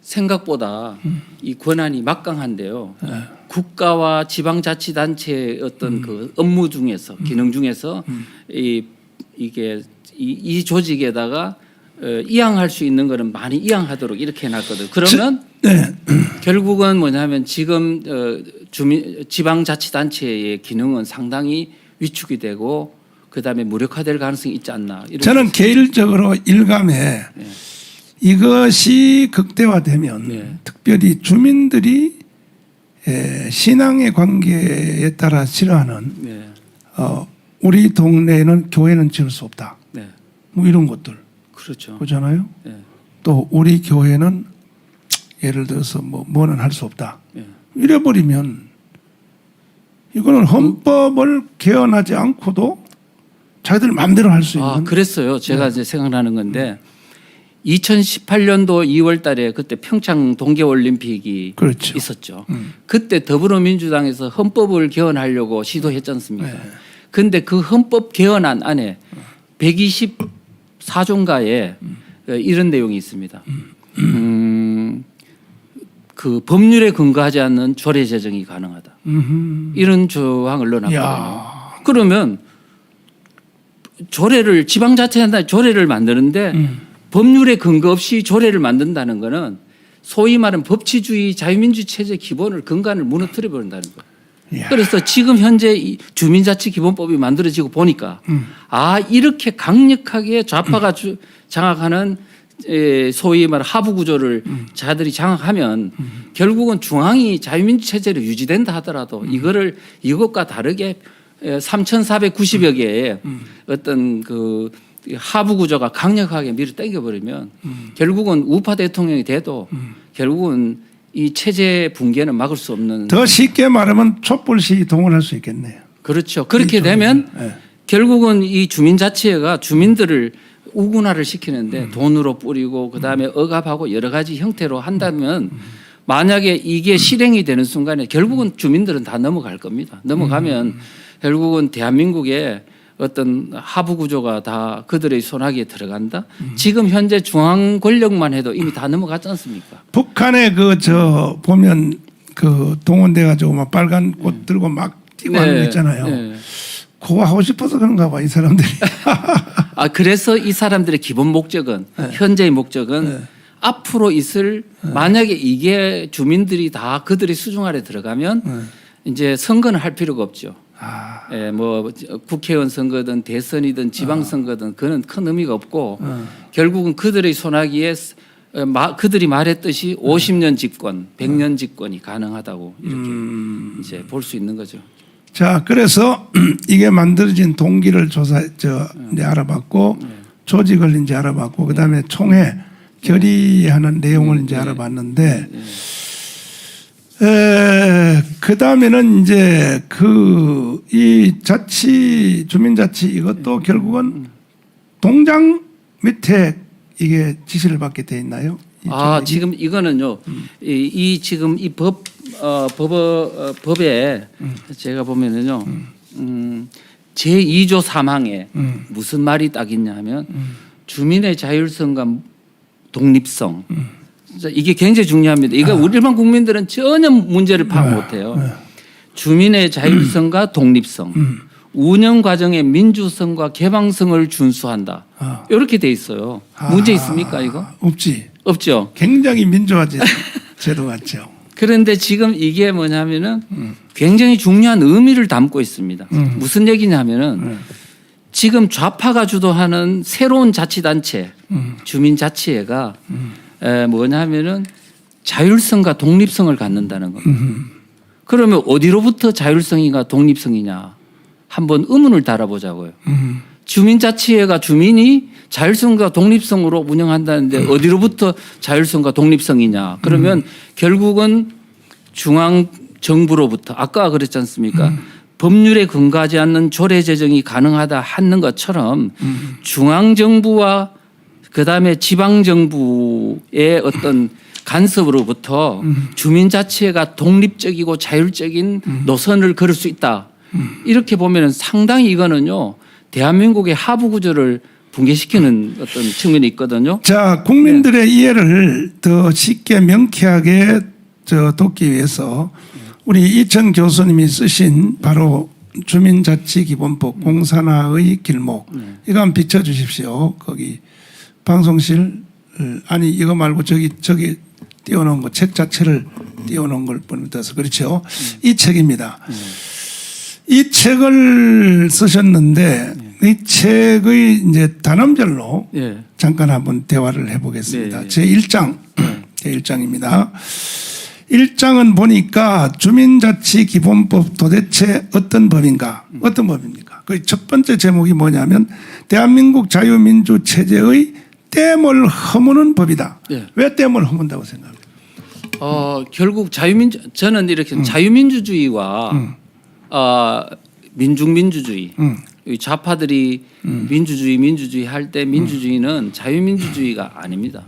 생각보다 이 권한이 막강한데요. 국가와 지방자치단체의 어떤 그 업무 중에서 기능 중에서 이게 이 조직에다가 이양할 수 있는 거는 많이 이양하도록 이렇게 해놨거든. 그러면 네. 결국은 뭐냐면 지금 지방자치단체의 기능은 상당히 위축이 되고 그다음에 무력화될 가능성이 있지 않나. 이런 저는 개인적으로 일감에 네. 이것이 극대화되면 네. 특별히 주민들이 신앙의 관계에 따라 싫어하는 네. 우리 동네에는 교회는 지을 수 없다. 네. 뭐 이런 것들 그렇죠. 그렇잖아요. 네. 또 우리 교회는 예를 들어서 뭐는 할 수 없다. 네. 이래버리면 이거는 헌법을 개헌하지 않고도 자기들 마음대로 할 수 있는. 그랬어요. 제가 이제 생각나는 건데 2018년도 2월 달에 그때 평창 동계올림픽이 그렇죠. 있었죠. 그때 더불어민주당에서 헌법을 개헌하려고 시도했지 않습니까? 그런데 그 헌법 개헌안 안에 124조인가에 이런 내용이 있습니다. 그 법률에 근거하지 않는 조례 제정이 가능하다. 이런 조항을 넣어놨거든요. 그러면 조례를 지방자치한다 조례를 만드는데 법률에 근거 없이 조례를 만든다는 거는 소위 말하는 법치주의 자유민주 체제 기본을 근간을 무너뜨려 버린다는 거예요. 그래서 지금 현재 이 주민자치기본법이 만들어지고 보니까 이렇게 강력하게 좌파가 장악하는 소위 말하는 하부 구조를 자들이 장악하면 결국은 중앙이 자유민주 체제로 유지된다 하더라도 이것과 다르게 3,490여 개의 어떤 그 하부 구조가 강력하게 밀어 당겨 버리면 결국은 우파 대통령이 돼도 결국은 이 체제 붕괴는 막을 수 없는. 더 쉽게 말하면 촛불 시위 동원할 수 있겠네요. 그렇죠. 그렇게 되면 결국은 이 주민자치회가 주민들을 우군화를 시키는데 돈으로 뿌리고 그다음에 억압하고 여러 가지 형태로 한다면 만약에 이게 실행이 되는 순간에 결국은 주민들은 다 넘어갈 겁니다. 넘어가면 결국은 대한민국의 어떤 하부 구조가 다 그들의 손아귀에 들어간다. 지금 현재 중앙 권력만 해도 이미 다 넘어갔지 않습니까? 북한에 보면 동원돼 가지고 막 빨간 꽃 들고 막 뛰고 하는 거 있잖아요. 그거 하고 싶어서 그런가 봐, 이 사람들이. 그래서 이 사람들의 기본 목적은 현재의 목적은 앞으로 있을 만약에 이게 주민들이 다 그들의 수중 아래 들어가면 이제 선거는 할 필요가 없죠. 뭐 국회의원 선거든 대선이든 지방선거든 그는 큰 의미가 없고 결국은 그들의 손아귀에 그들이 말했듯이 50년 집권, 100년 집권이 가능하다고 이렇게 이제 볼 수 있는 거죠. 자, 그래서 이게 만들어진 동기를 이제 알아봤고 조직을 이제 알아봤고 그다음에 총회 결의하는 내용을 이제 알아봤는데 그다음에는 이제 이 주민자치 이것도 결국은 동장 밑에 이게 지시를 받게 돼 있나요? 지금 이거는요. 지금 이 법에 제가 보면은요. 제2조 3항에 무슨 말이 딱 있냐 하면 주민의 자율성과 독립성. 이게 굉장히 중요합니다. 이거 우리 일반 국민들은 전혀 문제를 파악 못해요. 주민의 자율성과 독립성, 운영 과정의 민주성과 개방성을 준수한다. 이렇게 돼 있어요. 문제 있습니까 이거? 없죠. 굉장히 민주화 제도 같죠. 그런데 지금 이게 뭐냐면은 굉장히 중요한 의미를 담고 있습니다. 무슨 얘기냐면은 지금 좌파가 주도하는 새로운 자치단체, 주민자치회가 뭐냐면은 자율성과 독립성을 갖는다는 겁니다. 그러면 어디로부터 자율성이가 독립성이냐 한번 의문을 달아보자고요. 주민자치회가 주민이 자율성과 독립성으로 운영한다는데 어디로부터 자율성과 독립성이냐 그러면 결국은 중앙정부로부터 아까 그랬지 않습니까? 법률에 근거하지 않는 조례 제정이 가능하다 하는 것처럼 중앙정부와 그다음에 지방정부의 어떤 간섭으로부터 주민자치회가 독립적이고 자율적인 노선을 걸을 수 있다. 이렇게 보면 상당히 이거는요. 대한민국의 하부 구조를 붕괴시키는 어떤 측면이 있거든요. 자, 국민들의 이해를 더 쉽게 명쾌하게 돕기 위해서 우리 이천 교수님이 쓰신 바로 주민자치기본법 공산화의 길목 이거 한번 비춰주십시오. 거기 방송실 아니 이거 말고 저기 띄워놓은 거 책 자체를 띄워놓은 걸 보면서 그렇죠. 이 책입니다. 이 책을 쓰셨는데 이 책의 이제 단원별로 예. 잠깐 한번 대화를 해보겠습니다. 네, 네. 제 1장 제 1장입니다. 1장은 보니까 주민자치기본법 도대체 어떤 법인가? 어떤 법입니까? 그 첫 번째 제목이 뭐냐면 대한민국 자유민주 체제의 댐을 허무는 법이다. 예. 왜 댐을 허문다고 생각합니까? 결국 저는 이렇게 자유민주주의와 민중민주주의 이 좌파들이 민주주의 할 때 민주주의는 자유민주주의가 아닙니다.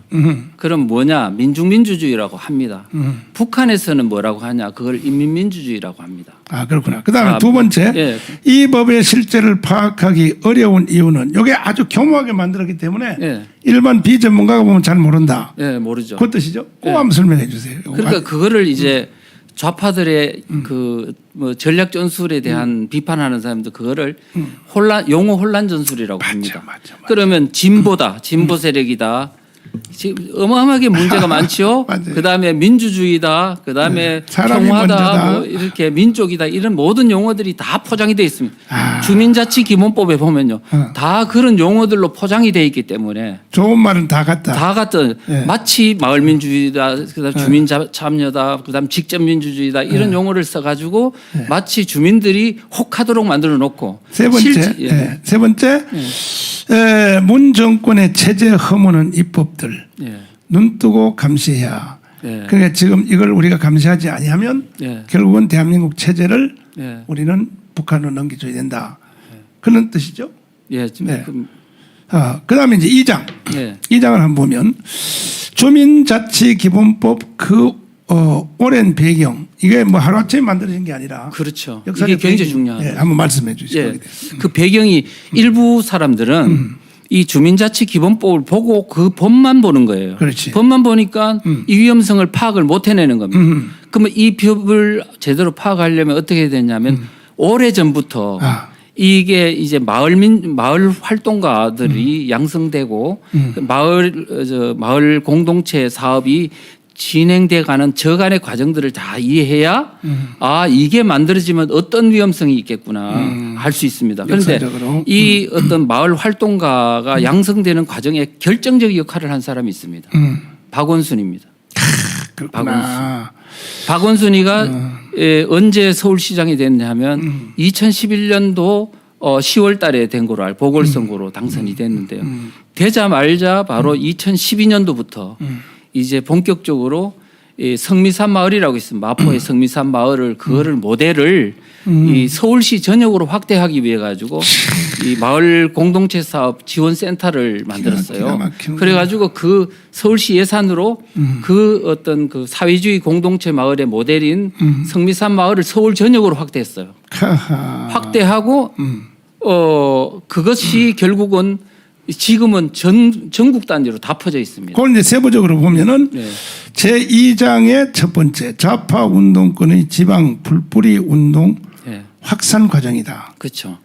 그럼 뭐냐? 민중민주주의라고 합니다. 북한에서는 뭐라고 하냐? 그걸 인민민주주의라고 합니다. 아 그렇구나. 그다음에 두 번째 예. 이 법의 실제를 파악하기 어려운 이유는 이게 아주 교묘하게 만들었기 때문에 예. 일반 비전문가가 보면 잘 모른다. 예, 모르죠. 그 뜻이죠? 꼭 예. 한번 설명해 주세요. 그러니까 그거를 이제 좌파들의 그 뭐 전략 전술에 대한 비판하는 사람도 그거를 용어 혼란 전술이라고 합니다. 맞아. 그러면 진보 세력이다. 지금 어마어마하게 문제가 많죠. 맞아요. 그다음에 민주주의다. 그다음에 사람이 평화다. 먼저다. 뭐 이렇게 민족이다. 이런 모든 용어들이 다 포장이 되어 있습니다. 아. 주민자치기본법에 보면요. 다 그런 용어들로 포장이 되어 있기 때문에 좋은 말은 다 같다. 다 같은 예. 마치 마을민주주의다, 그다음 주민 참여다, 그다음 직접민주주의다 이런 용어를 써가지고 마치 주민들이 혹하도록 만들어 놓고 세 번째, 세 번째 문 정권의 체제 허무는 입법들 예. 눈 뜨고 감시해야. 예. 그러니까 지금 이걸 우리가 감시하지 아니하면 예. 결국은 대한민국 체제를 예. 우리는 북한으로 넘겨줘야 된다. 그런 뜻이죠. 예, 좀 네. 그다음에 이제 2장. 예. 2장을 한번 보면 주민자치기본법 오랜 배경 이게 뭐 하루아침에 만들어진 게 아니라 그렇죠. 역사적 이게 굉장히 배경이- 중요하죠. 예, 한번 말씀해 주시죠. 예. 그 배경이 일부 사람들은 이 주민자치기본법을 보고 그 법만 보는 거예요. 그렇지. 법만 보니까 이 위험성을 파악을 못 해내는 겁니다. 그러면 이 법을 제대로 파악하려면 어떻게 해야 되냐면 오래 전부터 이게 이제 마을 활동가들이 양성되고 그 마을 공동체 사업이 진행돼가는 저간의 과정들을 다 이해해야 이게 만들어지면 어떤 위험성이 있겠구나 할 수 있습니다. 그런데 역사적으로. 이 어떤 마을 활동가가 양성되는 과정에 결정적 역할을 한 사람이 있습니다. 박원순입니다. 그렇구나. 박원순이가 언제 서울시장이 됐냐면 2011년도 10월 달에 된 거로 보궐선거로 당선이 됐는데요. 되자 말자 바로 2012년도부터 이제 본격적으로 이 성미산 마을이라고 있습니다. 마포의 성미산 마을을 그거를 모델을 이 서울시 전역으로 확대하기 위해 가지고 이 마을 공동체 사업 지원 센터를 기가 만들었어요. 막히네. 그래 가지고 그 서울시 예산으로 그 어떤 그 사회주의 공동체 마을의 모델인 성미산 마을을 서울 전역으로 확대했어요. 확대하고 그것이 결국은 지금은 전국 단위로 다 퍼져 있습니다. 그걸 이제 세부적으로 보면은 네. 제 2장의 첫 번째 좌파 운동권의 지방 불뿌리 운동 네. 확산 과정이다. 그렇죠.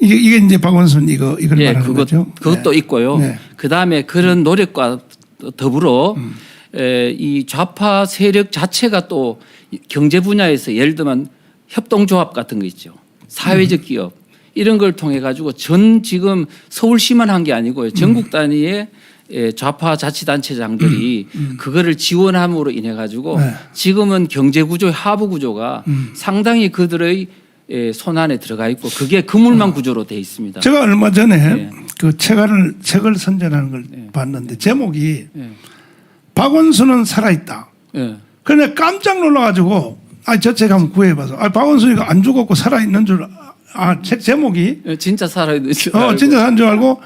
이게 이제 박원순 이걸 말하는 거죠. 그것도 네. 있고요. 네. 그 다음에 그런 노력과 더불어 이 좌파 세력 자체가 또 경제 분야에서 예를 들면 협동조합 같은 거 있죠. 사회적 기업 이런 걸 통해 가지고 지금 서울시만 한 게 아니고요. 전국 단위의 좌파 자치단체장들이 그거를 지원함으로 인해 가지고 네. 지금은 경제 구조의 하부 구조가 상당히 그들의 손안에 들어가 있고 그게 그물망 구조로 돼 있습니다. 제가 얼마 전에 네. 그 책을 선전하는 걸 봤는데 제목이 박원순은 살아있다. 예. 그런데 깜짝 놀라가지고 저 책 한번 구해봐서 박원순이가 안 죽었고 살아있는 줄 책 제목이 진짜 살아있는 줄 진짜 산 줄 알고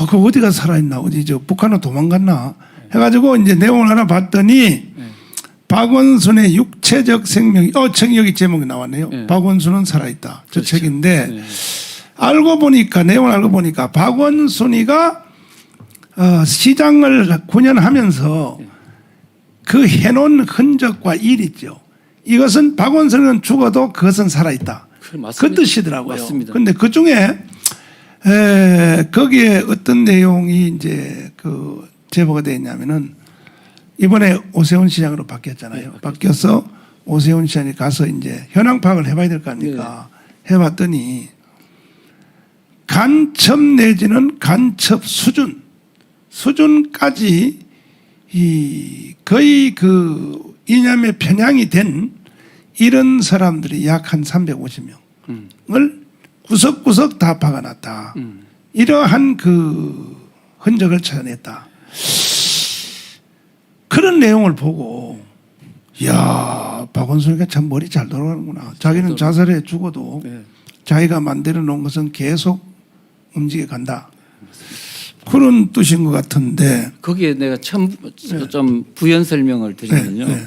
그 어디가 살아있나 어디 북한으로 도망갔나 해가지고 이제 내용을 하나 봤더니 박원순의 육체적 생명이 책 여기 제목이 나왔네요. 박원순은 살아있다. 저 그렇죠. 책인데 내용을 알고 보니까 박원순이가 시장을 9년 하면서 그 해놓은 흔적과 일 있죠. 이것은 박원순은 죽어도 그것은 살아있다. 그 뜻이더라고요. 맞습니다. 그런데 그 중에 거기에 어떤 내용이 이제 그 제보가 되어 있냐면은 이번에 오세훈 시장으로 바뀌었잖아요. 네, 바뀌어서 오세훈 시장이 가서 이제 현황 파악을 해봐야 될 거 아닙니까? 해봤더니 간첩 내지는 간첩 수준까지 이 거의 그 이념에 편향이 된 이런 사람들이 약 한 350명을 구석구석 다 박아놨다. 이러한 그 흔적을 찾아냈다. 그런 내용을 보고 이야 박원순이가 참 머리 잘 돌아가는구나. 자기는 자살해 죽어도 네. 자기가 만들어 놓은 것은 계속 움직여 간다. 그런 뜻인 것 같은데 거기에 내가 좀 부연 설명을 드리면요. 네.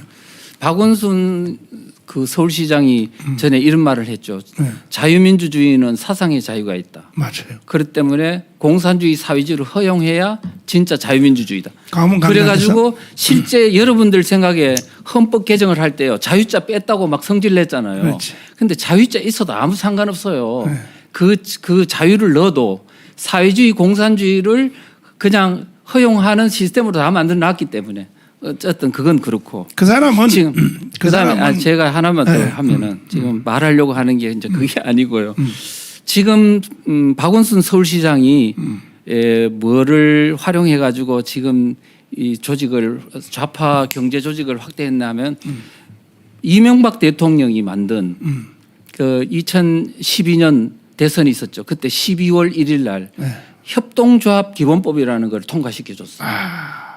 박원순 그 서울시장이 전에 이런 말을 했죠. 네. 자유민주주의는 사상의 자유가 있다. 맞아요. 그렇기 때문에 공산주의 사회주의를 허용해야 진짜 자유민주주의다. 가문 그래가지고 실제 여러분들 생각에 헌법 개정을 할 때요. 자유자 뺐다고 막 성질냈잖아요. 그렇지. 근데 자유자 있어도 아무 상관없어요. 네. 그 자유를 넣어도 사회주의 공산주의를 그냥 허용하는 시스템으로 다 만들어 놨기 때문에 어쨌든 그건 그렇고 그 사람은 지금 그다음에 사람은 제가 하나만 더 네. 하면은 지금 말하려고 하는 게 이제 그게 아니고요. 지금 박원순 서울시장이 뭐를 활용해 가지고 지금 이 조직을 좌파 경제 조직을 확대했냐면 이명박 대통령이 만든 그 2012년 대선이 있었죠. 그때 12월 1일 날 네. 협동조합 기본법이라는 걸 통과시켜 줬어요.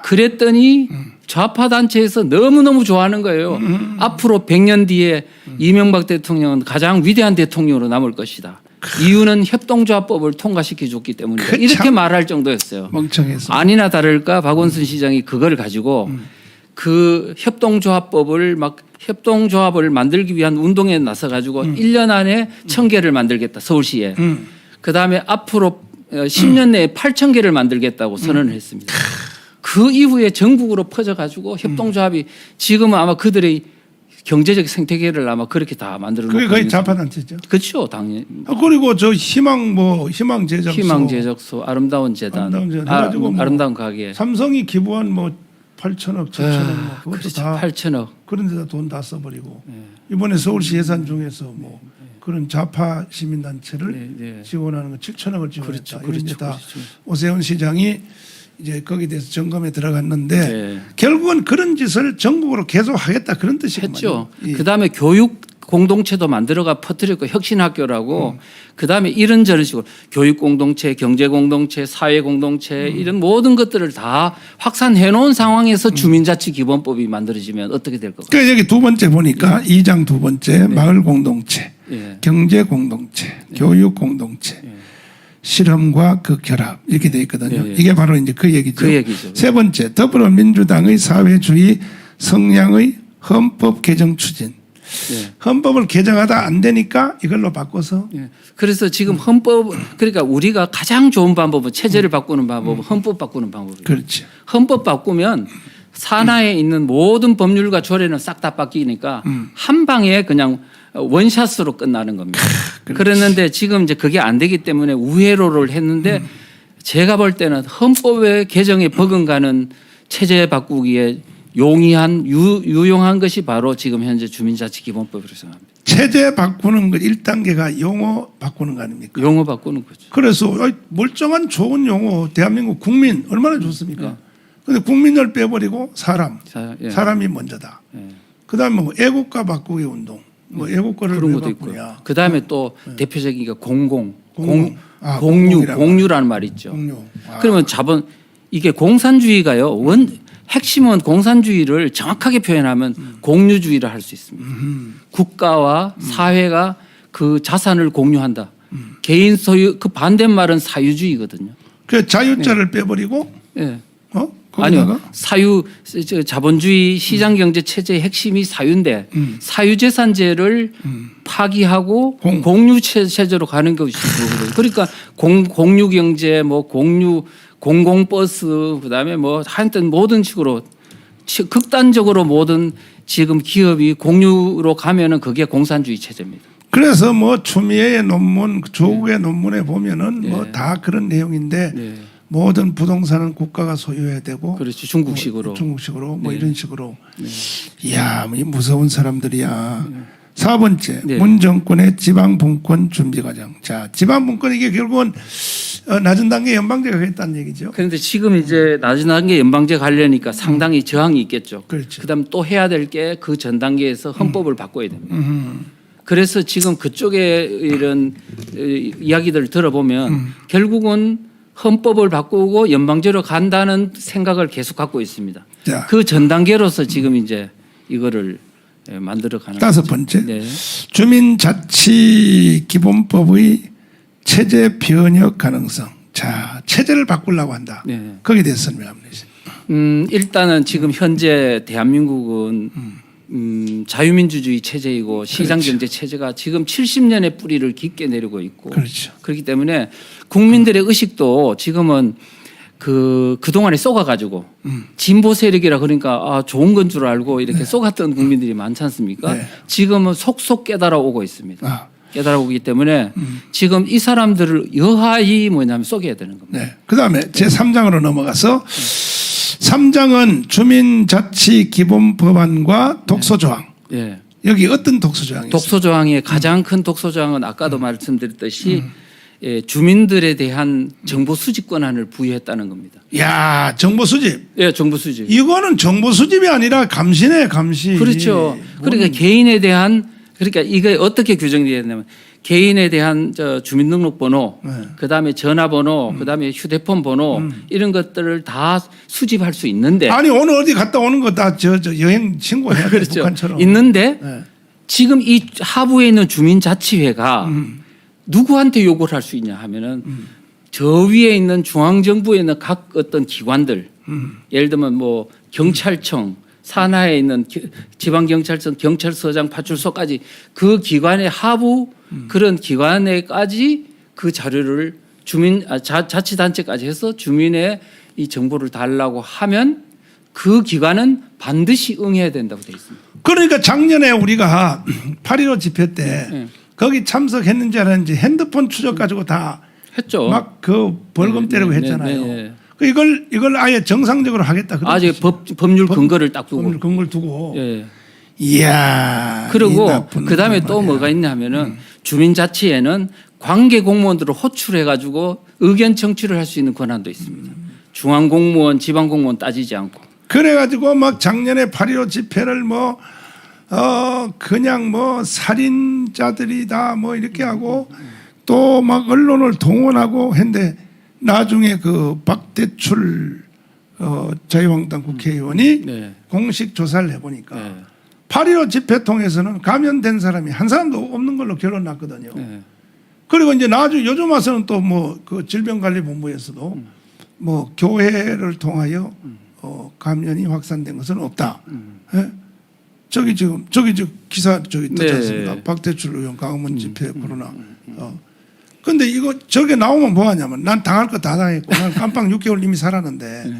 그랬더니 좌파 단체에서 너무너무 좋아하는 거예요. 앞으로 100년 뒤에 이명박 대통령은 가장 위대한 대통령으로 남을 것이다. 이유는 협동조합법을 통과시켜 줬기 때문이다. 이렇게 말할 정도였어요. 멍청해서. 아니나 다를까 박원순 시장이 그걸 가지고 그 협동조합을 만들기 위한 운동에 나서 가지고 1년 안에 1000개를 만들겠다. 서울시에. 그다음에 앞으로 10년 내에 8,000개를 만들겠다고 선언을 했습니다. 그 이후에 전국으로 퍼져 가지고 협동조합이 지금은 아마 그들의 경제적 생태계를 아마 그렇게 다 만들어 놓고 그게 거의 좌파단체죠. 그렇죠, 당연히. 그리고 저 희망 제작소, 희망 제작소, 아름다운 재단, 아름다운 재단 해가지고 뭐 아름다운 가게. 삼성이 기부한 뭐 8천억, 7천억 뭐 그것도 그렇죠. 다 8천억. 그런 데다 돈 다 써버리고 이번에 서울시 예산 중에서 뭐 그런 좌파 시민단체를 지원하는 거 7천억을 지원했다. 이런 게 다 오세훈 시장이 이제 거기에 대해서 점검에 들어갔는데 결국은 그런 짓을 전국으로 계속 하겠다 그런 뜻이거든요. 했죠. 그다음에 교육 공동체도 만들어가 퍼뜨렸고 혁신학교라고 그다음에 이런저런 식으로 교육 공동체, 경제 공동체, 사회 공동체 이런 모든 것들을 다 확산해 놓은 상황에서 주민자치 기본법이 만들어지면 어떻게 될 것 같아요? 그러니까 여기 두 번째 보니까 2장 두 번째 마을 공동체, 경제 공동체, 교육 공동체. 실험과 그 결합 이렇게 돼 있거든요. 이게 바로 이제 그 얘기죠. 세 번째 더불어민주당의 사회주의 성향의 헌법 개정 추진. 헌법을 개정하다 안 되니까 이걸로 바꿔서. 그래서 지금 헌법 그러니까 우리가 가장 좋은 방법은 체제를 바꾸는 방법은 헌법 바꾸는 방법이에요. 그렇지. 헌법 바꾸면 산하에 있는 모든 법률과 조례는 싹 다 바뀌니까 한 방에 그냥 원샷으로 끝나는 겁니다. 그랬는데 지금 이제 그게 안 되기 때문에 우회로를 했는데 제가 볼 때는 헌법의 개정에 버금가는 체제 바꾸기에 용이한 유용한 것이 바로 지금 현재 주민자치기본법이라고 생각합니다. 체제 바꾸는 것 1단계가 용어 바꾸는 거 아닙니까? 용어 바꾸는 거죠. 그래서 멀쩡한 좋은 용어 대한민국 국민 얼마나 좋습니까? 그런데 국민을 빼버리고 사람이 먼저다. 그다음에 뭐 애국가 바꾸기 운동. 뭐 애국가를 그런 것도 있고. 그다음에 또 대표적인 게 공유라는 말이 있죠. 그러면 이게 공산주의가요. 핵심은 공산주의를 정확하게 표현하면 공유주의를 할 수 있습니다. 국가와 사회가 그 자산을 공유한다. 개인 소유 그 반대말은 사유주의거든요. 그 자유자를 빼버리고 아니요. 자본주의 시장 경제 체제의 핵심이 사유인데 사유재산제를 파기하고 공유 체제로 가는 것이 그거거든요. 그러니까 공유 경제 뭐 공공버스 그다음에 뭐 하여튼 모든 식으로 극단적으로 모든 지금 기업이 공유로 가면은 그게 공산주의 체제입니다. 그래서 뭐 추미애의 논문, 조국의 논문에 보면은 뭐 다 그런 내용인데 네. 모든 부동산은 국가가 소유해야 되고 그렇죠. 중국식으로. 중국식으로 뭐 네. 이런 식으로. 네. 이야, 이 무서운 사람들이야. 4번째, 네. 문 정권의 지방 분권 준비 과정. 자, 지방 분권 이게 결국은 낮은 단계 연방제가 하겠다는 얘기죠. 그런데 지금 이제 낮은 단계 연방제 가려니까 상당히 저항이 있겠죠. 그렇죠. 그다음 또 해야 될 게 그 전 단계에서 헌법을 바꿔야 됩니다. 그래서 지금 그쪽에 이런 이야기들을 들어보면 결국은 헌법을 바꾸고 연방제로 간다는 생각을 계속 갖고 있습니다. 자. 그 전 단계로서 지금 이제 이거를 만들어가는 5번째, 네. 주민자치기본법의 체제 변혁 가능성. 자, 체제를 바꾸려고 한다. 네. 거기에 대해서 설명 한번 해주세요. 일단은 지금 현재 대한민국은 자유민주주의 체제이고 시장경제 체제가 지금 70년의 뿌리를 깊게 내리고 있고 그렇죠. 그렇기 때문에 국민들의 의식도 지금은 그동안에 쏘가가지고 진보 세력이라 그러니까 좋은 건 줄 알고 이렇게 쏘갔던 국민들이 많지 않습니까? 네. 지금은 속속 깨달아오고 있습니다. 아. 깨달아오기 때문에 지금 이 사람들을 여하히 뭐냐면 쏘개야 되는 겁니다. 네. 그 다음에 제3장으로 넘어가서 3장은 주민자치기본법안과 독소조항. 예. 여기 어떤 독소조항이 있어요? 독소조항의 가장 큰 독소조항은 아까도 말씀드렸듯이 주민들에 대한 정보 수집 권한을 부여했다는 겁니다. 야, 정보 수집. 예, 정보 수집. 이거는 정보 수집이 아니라 감시네, 감시. 그렇죠. 그러니까 개인에 대한 그러니까 이게 어떻게 규정되어 있냐면 개인에 대한 주민등록번호, 그다음에 전화번호, 그다음에 휴대폰 번호 이런 것들을 다 수집할 수 있는데 아니 오늘 어디 갔다 오는 거 다 저 여행 신고해야 돼. 그렇죠. 북한처럼. 있는데 네. 지금 이 하부에 있는 주민자치회가 누구한테 요구를 할 수 있냐 하면은 저 위에 있는 중앙정부에 있는 각 어떤 기관들 예를 들면 뭐 경찰청 산하에 있는 지방경찰청 경찰서장 파출소까지 그 기관의 하부 그런 기관에까지 그 자료를 자치단체까지 해서 주민의 이 정보를 달라고 하면 그 기관은 반드시 응해야 된다고 되어 있습니다. 그러니까 작년에 우리가 8.15 집회 때 거기 참석했는지 안 했는지 핸드폰 추적 가지고 다 했죠. 막 그 벌금 때리고 했잖아요. 네. 그 이걸 아예 정상적으로 하겠다. 아직 법률 근거를 딱 두고. 법률 근거를 두고. 예. 이야. 그리고 이 나쁜 그 다음에 놈들 또 말이야. 뭐가 있냐면은 주민자치에는 관계 공무원들을 호출해가지고 의견 청취를 할 수 있는 권한도 있습니다. 중앙 공무원, 지방 공무원 따지지 않고. 그래가지고 막 작년에 8.15 집회를 뭐 그냥 뭐 살인자들이다 뭐 이렇게 하고 또 막 언론을 동원하고 했는데 나중에 그 박대출 자유한국당 국회의원이 네. 공식 조사를 해보니까 네. 8.15 집회 통해서는 감염된 사람이 한 사람도 없는 걸로 결론 났거든요. 네. 그리고 이제 나중에 요즘 와서는 또 뭐 그 질병관리본부에서도 뭐 교회를 통하여 감염이 확산된 것은 없다. 예? 저기 지금 기사 저기 뜨지 네. 않습니까? 박대출 의원 강화문 집회 코로나. 근데 이거 저게 나오면 뭐 하냐면 난 당할 거 다 당했고 난 깜빵 6개월 이미 살았는데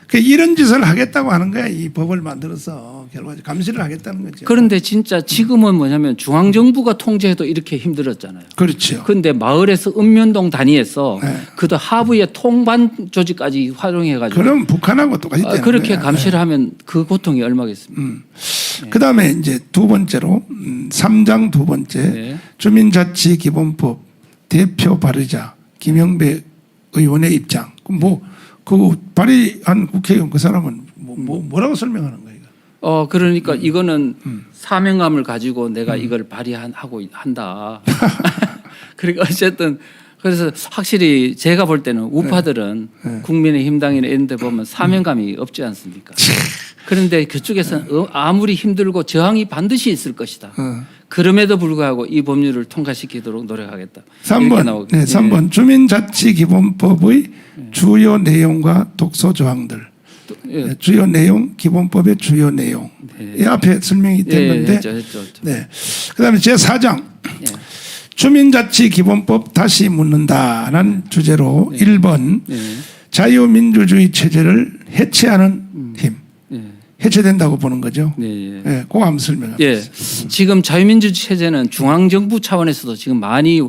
그 이런 짓을 하겠다고 하는 거야. 이 법을 만들어서 결과적으로 감시를 하겠다는 거죠. 그런데 진짜 지금은 뭐냐면 중앙정부가 통제해도 이렇게 힘들었잖아요. 그렇죠. 그런데 마을에서 읍면동 단위에서 네. 그도 하부의 통반 조직까지 활용해가지고 그럼 북한하고 똑같이 되는 그렇게 거야. 감시를 하면 그 고통이 얼마겠습니까? 그다음에 이제 두 번째로 3장 두 번째 네. 주민자치기본법 대표 발의자 김영배 의원의 입장. 그 발의한 국회의원 그 사람은 뭐라고 설명하는 거예요? 그러니까 이거는 사명감을 가지고 내가 이걸 발휘하고 한다. 그러니까 어쨌든 그래서 확실히 제가 볼 때는 우파들은 국민의힘당이나 이런 데 보면 사명감이 없지 않습니까? 그런데 그쪽에서는 아무리 힘들고 저항이 반드시 있을 것이다. 그럼에도 불구하고 이 법률을 통과시키도록 노력하겠다. 3번, 네, 3번 주민자치기본법의 주요 내용과 독소 조항들. 네, 주요 내용, 기본법의 주요 내용. 이 앞에 설명이 됐는데. 했죠. 네. 그다음에 제 4장 주민자치기본법 다시 묻는다라는 주제로 1번 자유민주주의 체제를 해체하는 힘. 해체된다고 보는 거죠. 네, 예. 예, 그거 한번 설명해 예. 주세요. 지금 자유민주주의 체제는 중앙정부 차원에서도 지금 많이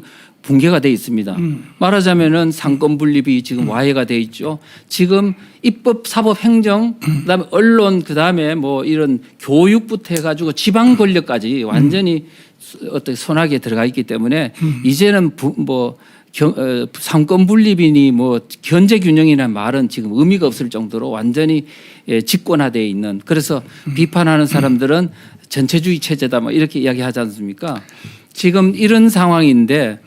붕괴가 돼 있습니다. 말하자면은 상권 분립이 지금 와해가 돼 있죠. 지금 입법, 사법, 행정, 그다음에 언론, 그다음에 뭐 이런 교육부터 해가지고 지방 권력까지 완전히 어떻게 손아귀에 들어가 있기 때문에 이제는 상권 분립이니 뭐 견제 균형이라는 말은 지금 의미가 없을 정도로 완전히 집권화되어 있는, 그래서 비판하는 사람들은 전체주의 체제다 뭐 이렇게 이야기하지 않습니까? 지금 이런 상황인데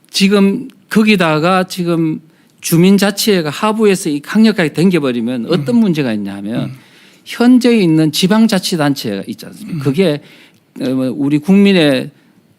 지금 거기다가 지금 주민자치회가 하부에서 강력하게 당겨버리면 어떤 문제가 있냐면 현재 있는 지방자치단체가 있지 않습니까? 그게 우리 국민의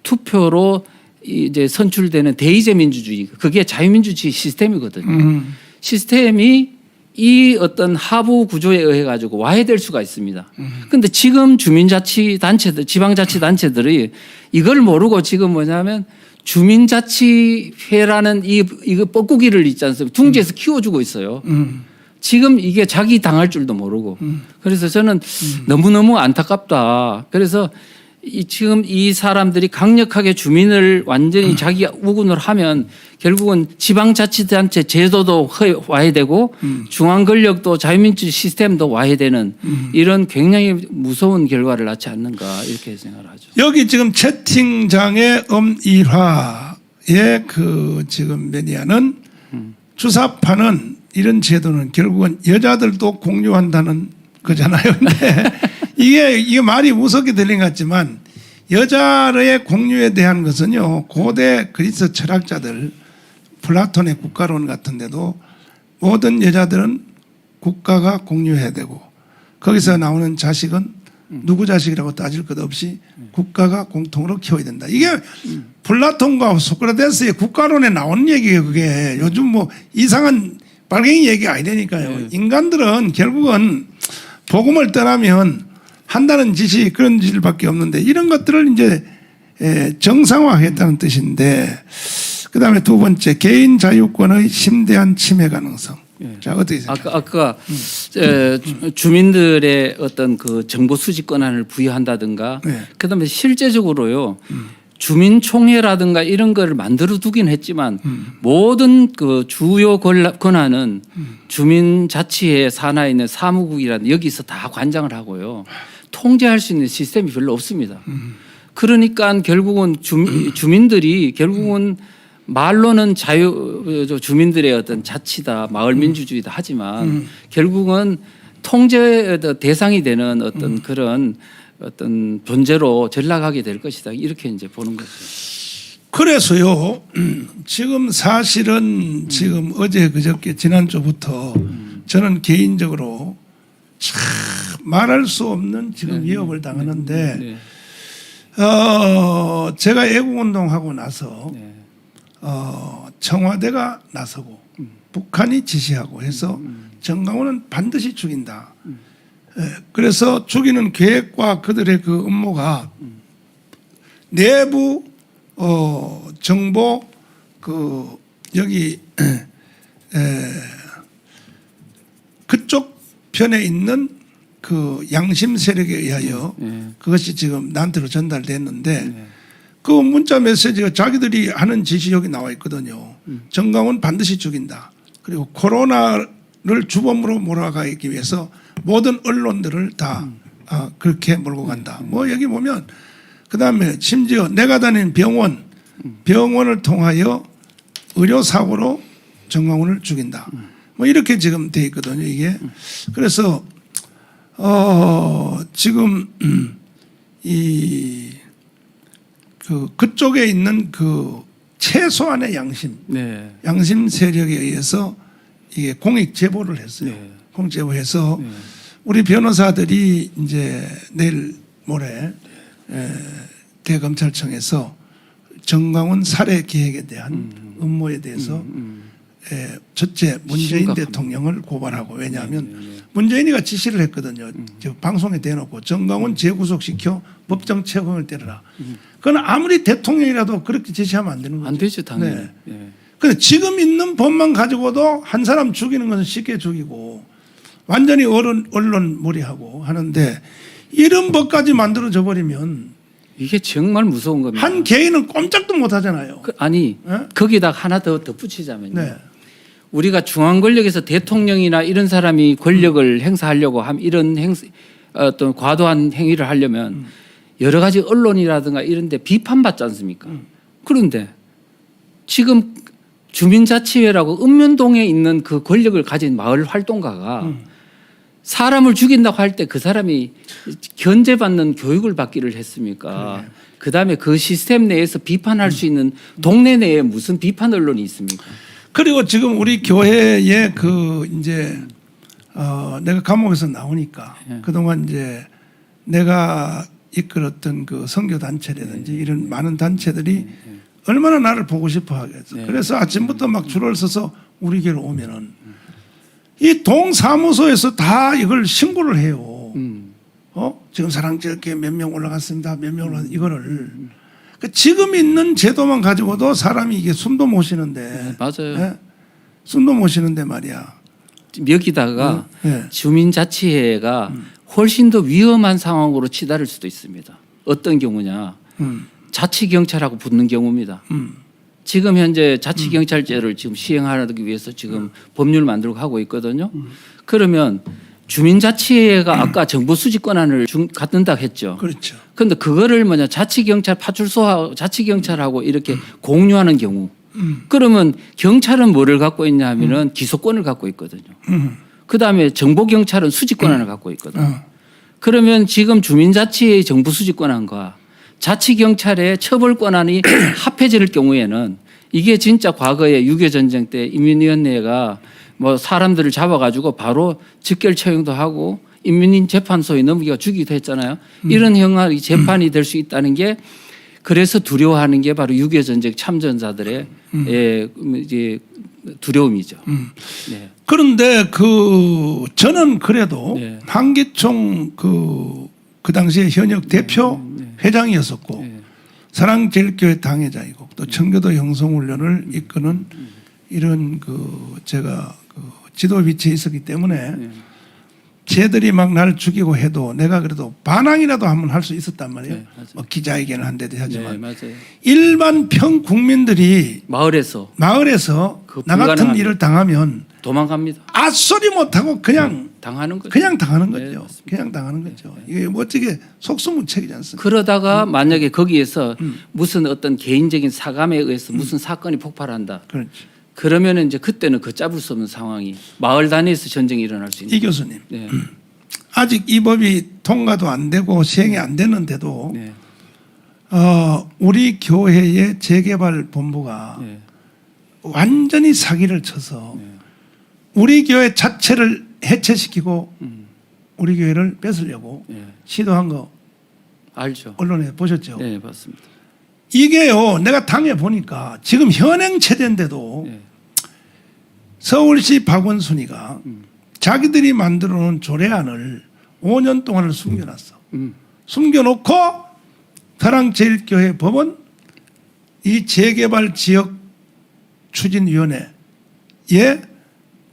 투표로 이제 선출되는 대의제 민주주의, 그게 자유민주주의 시스템이거든요. 시스템이 이 어떤 하부 구조에 의해 가지고 와해될 수가 있습니다. 그런데 지금 주민자치단체들, 지방자치단체들이 이걸 모르고 지금 뭐냐면 주민자치회라는 이거 뻐꾸기를 있지 않습니까? 둥지에서 키워주고 있어요. 지금 이게 자기 당할 줄도 모르고. 그래서 저는 너무너무 안타깝다. 그래서 지금 이 사람들이 강력하게 주민을 완전히 자기 우군을 하면 결국은 지방자치단체 제도도 와해되고 중앙 권력도 자유민주주의 시스템도 와해되는 이런 굉장히 무서운 결과를 낳지 않는가 이렇게 생각을 하죠. 여기 지금 채팅장의 엄일화의 그 지금 매니아는 주사파는 이런 제도는 결국은 여자들도 공유한다는 거잖아요. 근데 이게 말이 무섭게 들린 것 같지만 여자의 공유에 대한 것은요, 고대 그리스 철학자들 플라톤의 국가론 같은 데도 모든 여자들은 국가가 공유해야 되고 거기서 나오는 자식은 누구 자식이라고 따질 것 없이 국가가 공통으로 키워야 된다. 이게 플라톤과 소크라테스의 국가론에 나오는 얘기예요. 그게 요즘 뭐 이상한 빨갱이 얘기가 아니라니까요. 인간들은 결국은 복음을 떠나면 한다는 짓이 그런 짓밖에 없는데 이런 것들을 이제 정상화했다는 뜻인데, 그다음에 두 번째 개인 자유권의 심대한 침해 가능성. 자, 어떻게 생각하세요? 아까 주민들의 어떤 그 정보 수집 권한을 부여한다든가, 네. 그다음에 실제적으로요. 주민총회라든가 이런 걸 만들어 두긴 했지만 모든 그 주요 권한은 주민자치회 산하에 있는 사무국이라는 여기서 다 관장을 하고요. 통제할 수 있는 시스템이 별로 없습니다. 그러니까 결국은 주민들이 결국은 말로는 주민들의 어떤 자치다, 마을 민주주의다 하지만 결국은 통제 대상이 되는 어떤 그런 어떤 존재로 전락하게 될 것이다. 이렇게 이제 보는 거죠. 그래서요, 지금 사실은 지금 어제 그저께 지난주부터 저는 개인적으로 참 말할 수 없는 지금 위협을 당하는데, 제가 애국운동하고 나서 청와대가 나서고 북한이 지시하고 해서 정강훈은 반드시 죽인다. 그래서 죽이는 계획과 그들의 그 음모가 내부 정보 그 여기 그쪽 편에 있는 그 양심 세력에 의하여 그것이 지금 나한테로 전달됐는데 그 문자 메시지가 자기들이 하는 지시 여기 나와 있거든요. 정강훈 반드시 죽인다. 그리고 코로나를 주범으로 몰아가기 위해서 모든 언론들을 다 그렇게 몰고 간다. 뭐 여기 보면 그다음에 심지어 내가 다니는 병원을 통하여 의료사고로 정강훈을 죽인다. 뭐 이렇게 지금 돼 있거든요. 이게. 그래서 지금 그쪽에 있는 그 최소한의 양심 세력에 의해서 이게 공익 제보를 했어요. 공익 제보해서 우리 변호사들이 이제 내일 모레 대검찰청에서 정강훈 살해 계획에 대한 음모에 대해서 첫째 문재인 대통령을 고발하고, 왜냐하면 문재인이가 지시를 했거든요. 방송에 대놓고 정강훈 재구속시켜 법정 체포을 때려라. 그건 아무리 대통령이라도 그렇게 지시하면 안 되는 거죠. 안 되죠, 당연히. 그런데 지금 있는 법만 가지고도 한 사람 죽이는 것은 쉽게 죽이고 완전히 언론 몰이하고 하는데 이런 법까지 만들어져 버리면 이게 정말 무서운 겁니다. 한 개인은 꼼짝도 못 하잖아요. 아니 예? 거기다 하나 더 덧붙이자면요. 네. 우리가 중앙 권력에서 대통령이나 이런 사람이 권력을 행사하려고 하면 이런 어떤 과도한 행위를 하려면 여러 가지 언론이라든가 이런 데 비판받지 않습니까? 그런데 지금 주민자치회라고 읍면동에 있는 그 권력을 가진 마을 활동가가 사람을 죽인다고 할 때 그 사람이 견제받는 교육을 받기를 했습니까? 그다음에 그 시스템 내에서 비판할 수 있는 동네 내에 무슨 비판 언론이 있습니까? 그리고 지금 우리 교회에 그 이제 내가 감옥에서 나오니까 그동안 이제 내가 이끌었던 그 선교 단체라든지 이런 많은 단체들이 얼마나 나를 보고 싶어 하겠어. 그래서 아침부터 막 줄을 서서 우리 교회로 오면은 이 동사무소에서 다 이걸 신고를 해요. 지금 사랑제일교회 몇 명 올라갔습니다. 몇 명 올라갔 이거를. 그러니까 지금 있는 제도만 가지고도 사람이 이게 숨도 못 쉬는데. 맞아요. 예? 숨도 못 쉬는데 말이야. 여기다가 네. 주민자치회가 훨씬 더 위험한 상황으로 치달을 수도 있습니다. 어떤 경우냐. 자치경찰하고 붙는 경우입니다. 지금 현재 자치경찰제를 지금 시행하기 위해서 지금 법률을 만들고 하고 있거든요. 그러면 주민자치회가 아까 정보 수집 권한을 갖는다 했죠. 그렇죠. 그런데 그거를 자치경찰 파출소하고 자치경찰하고 이렇게 공유하는 경우 그러면 경찰은 뭐를 갖고 있냐 하면은 기소권을 갖고 있거든요. 그다음에 정보경찰은 수집권한을 갖고 있거든요. 그러면 지금 주민자치회의 정부 수집권한과 자치경찰의 처벌권한이 합해질 경우에는 이게 진짜 과거에 6.25 전쟁 때 인민위원회가 뭐 사람들을 잡아가지고 바로 직결 처형도 하고 인민재판소에 넘기가 주기도 했잖아요. 이런 형의 재판이 될 수 있다는 게 그래서 두려워하는 게 바로 6.25 전쟁 참전자들의 이제 두려움이죠. 네. 그런데 저는 그래도 네. 한기총 그 당시에 현역 대표 회장이었었고 사랑제일교회 당회장이고 또 청교도 형성훈련을 이끄는 이런 제가 지도 위치에 있었기 때문에 쟤들이 막 날 죽이고 해도 내가 그래도 반항이라도 한번 할 수 있었단 말이에요. 네, 뭐 기자회견을 한 데도 하지만 네, 맞아요. 일반 평 국민들이 마을에서 나 같은 불가능합니다. 일을 당하면 도망갑니다. 아소리 못하고 그냥 당하는 거죠. 그냥 당하는 네, 거죠. 맞습니다. 그냥 당하는 거죠. 이게 멋지게 속수무책이지 않습니까? 그러다가 만약에 거기에서 무슨 어떤 개인적인 사감에 의해서 무슨 사건이 폭발한다. 그렇지. 그러면은 이제 그때는 걷잡을 수 없는 상황이 마을 단위에서 전쟁이 일어날 수 있는. 이 교수님 네. 아직 이 법이 통과도 안 되고 시행이 안 됐는데도 네. 우리 교회의 재개발 본부가 네. 완전히 사기를 쳐서 우리 교회 자체를 해체시키고 우리 교회를 뺏으려고 네. 시도한 거 알죠. 언론에 보셨죠? 네, 맞습니다. 이게요, 내가 당해 보니까 지금 현행 체제인데도 네. 서울시 박원순이가 자기들이 만들어 놓은 조례안을 5년 동안을 숨겨놨어. 숨겨놓고 사랑제일교회 법원 이 재개발 지역 추진위원회에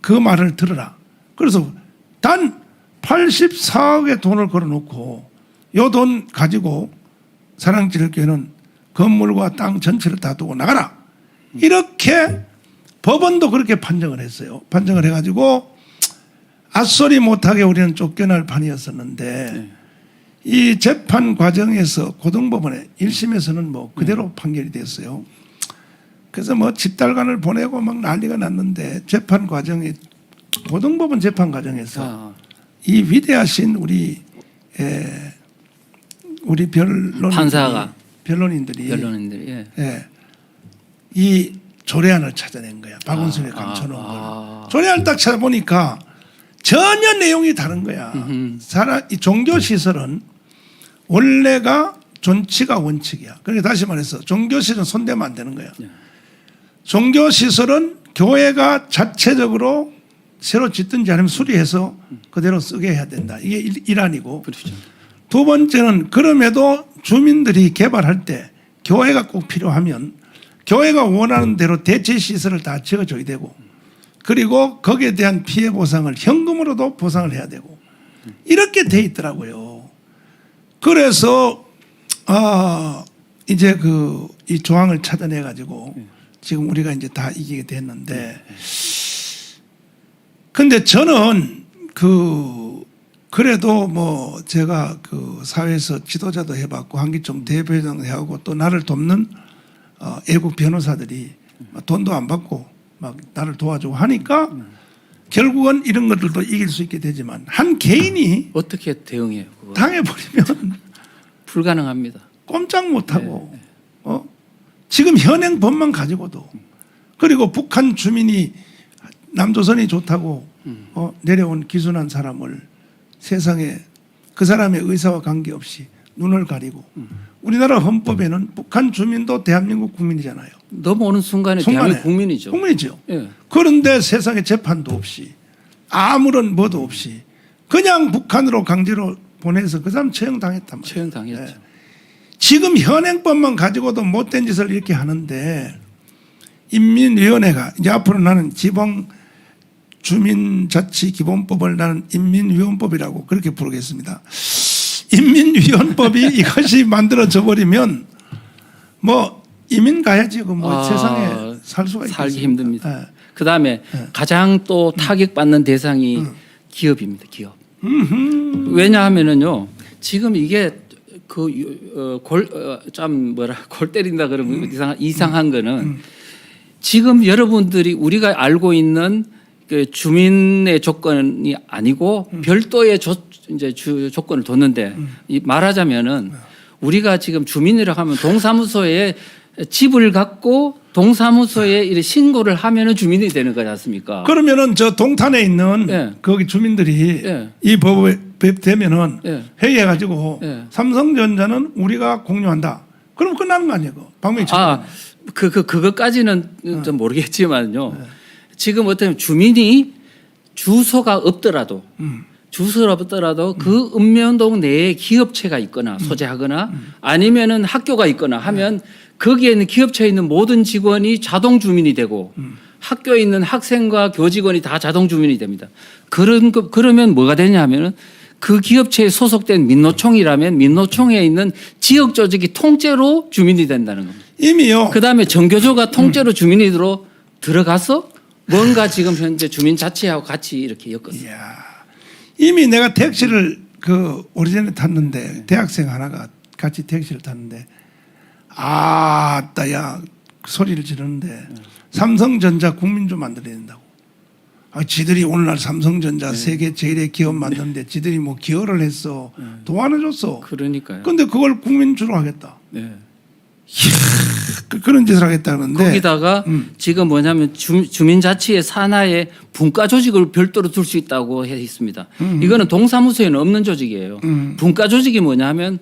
그 말을 들어라. 그래서 단 84억의 돈을 걸어놓고 이 돈 가지고 사랑제일교회는 건물과 땅 전체를 다 두고 나가라. 이렇게 법원도 그렇게 판정을 했어요. 판정을 해가지고 앗소리 못하게 우리는 쫓겨날 판이었었는데 이 재판 과정에서 고등법원에 1심에서는 뭐 그대로 판결이 됐어요. 그래서 뭐 집달관을 보내고 막 난리가 났는데 재판 과정에 고등법원 재판 과정에서 이 위대하신 우리 판사가 변론인들이 예. 이 조례안을 찾아낸 거야. 박원순이 감춰놓은 걸. 조례안을 딱 찾아보니까 전혀 내용이 다른 거야. 이 종교시설은 원래가 존치가 원칙이야. 그러니까 다시 말해서 종교시설은 손대면 안 되는 거야. 종교시설은 교회가 자체적으로 새로 짓든지 아니면 수리해서 그대로 쓰게 해야 된다. 이게 일환이고. 그렇죠. 두 번째는 그럼에도 주민들이 개발할 때 교회가 꼭 필요하면 교회가 원하는 대로 대체 시설을 다 지어줘야 되고 그리고 거기에 대한 피해 보상을 현금 현금으로도 보상을 해야 되고 이렇게 돼 있더라고요. 그래서 이제 이 조항을 찾아내 가지고 지금 우리가 이제 다 이기게 됐는데, 근데 저는 그래도 뭐 제가 사회에서 지도자도 해봤고 한기총 대표장도 해하고 또 나를 돕는 애국 변호사들이 돈도 안 받고 막 나를 도와주고 하니까 결국은 이런 것들도 이길 수 있게 되지만 한 개인이 어떻게 대응해요? 그거? 당해버리면 불가능합니다. 꼼짝 못하고 지금 현행 법만 가지고도, 그리고 북한 주민이 남조선이 좋다고 내려온 기순한 사람을 세상에 그 사람의 의사와 관계없이 눈을 가리고, 우리나라 헌법에는 북한 주민도 대한민국 국민이잖아요. 넘어오는 순간에 대한민국 국민이죠. 국민이죠. 예. 그런데 세상에 재판도 없이 아무런 뭐도 없이 그냥 북한으로 강제로 보내서 그 사람 처형당했단 말이에요. 처형당했죠. 예. 지금 현행법만 가지고도 못된 짓을 이렇게 하는데, 인민위원회가 이제 앞으로 나는 지방 주민자치기본법을 나는 인민위원법이라고 그렇게 부르겠습니다. 인민위원법이 이것이 만들어져 버리면 뭐 이민 가야지. 세상에 살 수가 있겠습니까? 살기 힘듭니다. 예. 그다음에 가장 또 타격받는 대상이 기업입니다. 기업. 왜냐하면은요, 지금 이게 골 때린다 그러면 이상한 거는, 지금 여러분들이 우리가 알고 있는 그 주민의 조건이 아니고 별도의 조건을 뒀는데, 말하자면은 우리가 지금 주민이라고 하면 동사무소에 집을 갖고 동사무소에 이렇게 신고를 하면은 주민이 되는 거지 않습니까? 그러면은 저 동탄에 있는 예. 거기 주민들이 예. 이 법에 되면은 예. 회의해가지고 예. 삼성전자는 우리가 공유한다. 그럼 끝나는 거 아니에요? 방명이처럼. 그것까지는 좀 모르겠지만요. 지금 어떤 주민이 주소가 없더라도 그 읍면동 내에 기업체가 있거나 소재하거나 아니면은 학교가 있거나 하면 거기에 있는 기업체에 있는 모든 직원이 자동 주민이 되고 학교에 있는 학생과 교직원이 다 자동 주민이 됩니다. 그러면 뭐가 되냐면은 그 기업체에 소속된 민노총이라면 민노총에 있는 지역 조직이 통째로 주민이 된다는 겁니다. 이미요. 그다음에 정교조가 통째로 주민이 들어가서 뭔가 지금 현재 주민자치하고 같이 이렇게 엮었어요. 이야. 이미 내가 택시를 오래전에 탔는데 대학생 하나가 같이 택시를 탔는데 아따야 소리를 지르는데 삼성전자 국민주 만들어야 된다고. 지들이 오늘날 삼성전자 세계 제일의 기업 만드는데 지들이 뭐 기여를 했어. 도안을 줬어. 그러니까요. 근데 그걸 국민주로 하겠다. 네. 그런 짓을 하겠다 그러는데, 거기다가 지금 뭐냐면 주민자치의 산하에 분과 조직을 별도로 둘 수 있다고 해 있습니다. 이거는 동사무소에는 없는 조직이에요. 분과 조직이 뭐냐면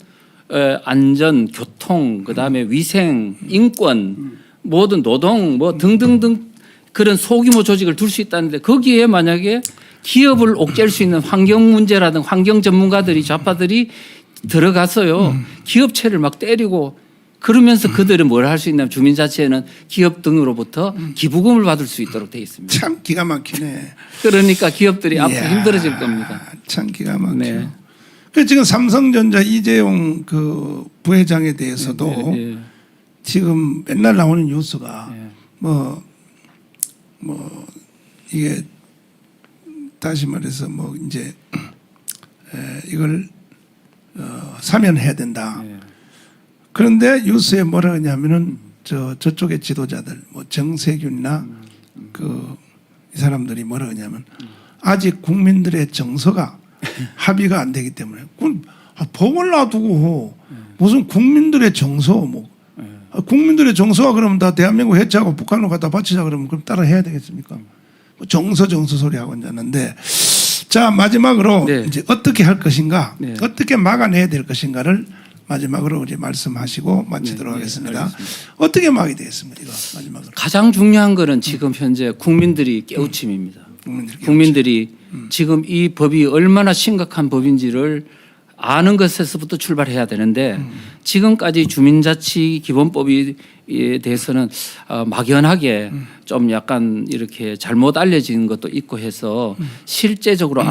안전, 교통, 그다음에 위생, 인권, 모든 노동 뭐 등등등 그런 소규모 조직을 둘 수 있다는데, 거기에 만약에 기업을 옥죄할 수 있는 환경 문제라든 환경 전문가들이 좌파들이 들어가서요 기업체를 막 때리고 그러면서 그들은 뭘 할 수 있냐면 주민자치에는 기업 등으로부터 기부금을 받을 수 있도록 돼 있습니다. 참 기가 막히네. 그러니까 기업들이 앞으로 이야, 힘들어질 겁니다. 참 기가 막혀. 네. 그 지금 삼성전자 이재용 그 부회장에 대해서도 네. 지금 맨날 나오는 뉴스가 네. 이게 다시 말해서 이제 이걸 사면해야 된다. 네. 그런데 뉴스에 뭐라 하냐면은 저쪽의 지도자들 정세균이나 이 사람들이 뭐라 하냐면 아직 국민들의 정서가 합의가 안 되기 때문에 법을 놔두고 무슨 국민들의 정서 국민들의 정서가 그러면 다 대한민국 해체하고 북한으로 갖다 바치자 그러면 그럼 따라 해야 되겠습니까? 정서 소리 하고 있는데, 자 마지막으로 네. 이제 어떻게 할 것인가, 네. 어떻게 막아내야 될 것인가를 마지막으로 이제 말씀하시고 마치도록 하겠습니다. 어떻게 막이 되겠습니까? 이거 마지막으로. 가장 중요한 거는 지금 현재 국민들이 깨우침입니다. 국민들이 지금 이 법이 얼마나 심각한 법인지를 아는 것에서부터 출발해야 되는데 지금까지 주민자치기본법에 대해서는 막연하게 좀 약간 이렇게 잘못 알려진 것도 있고 해서 실제적으로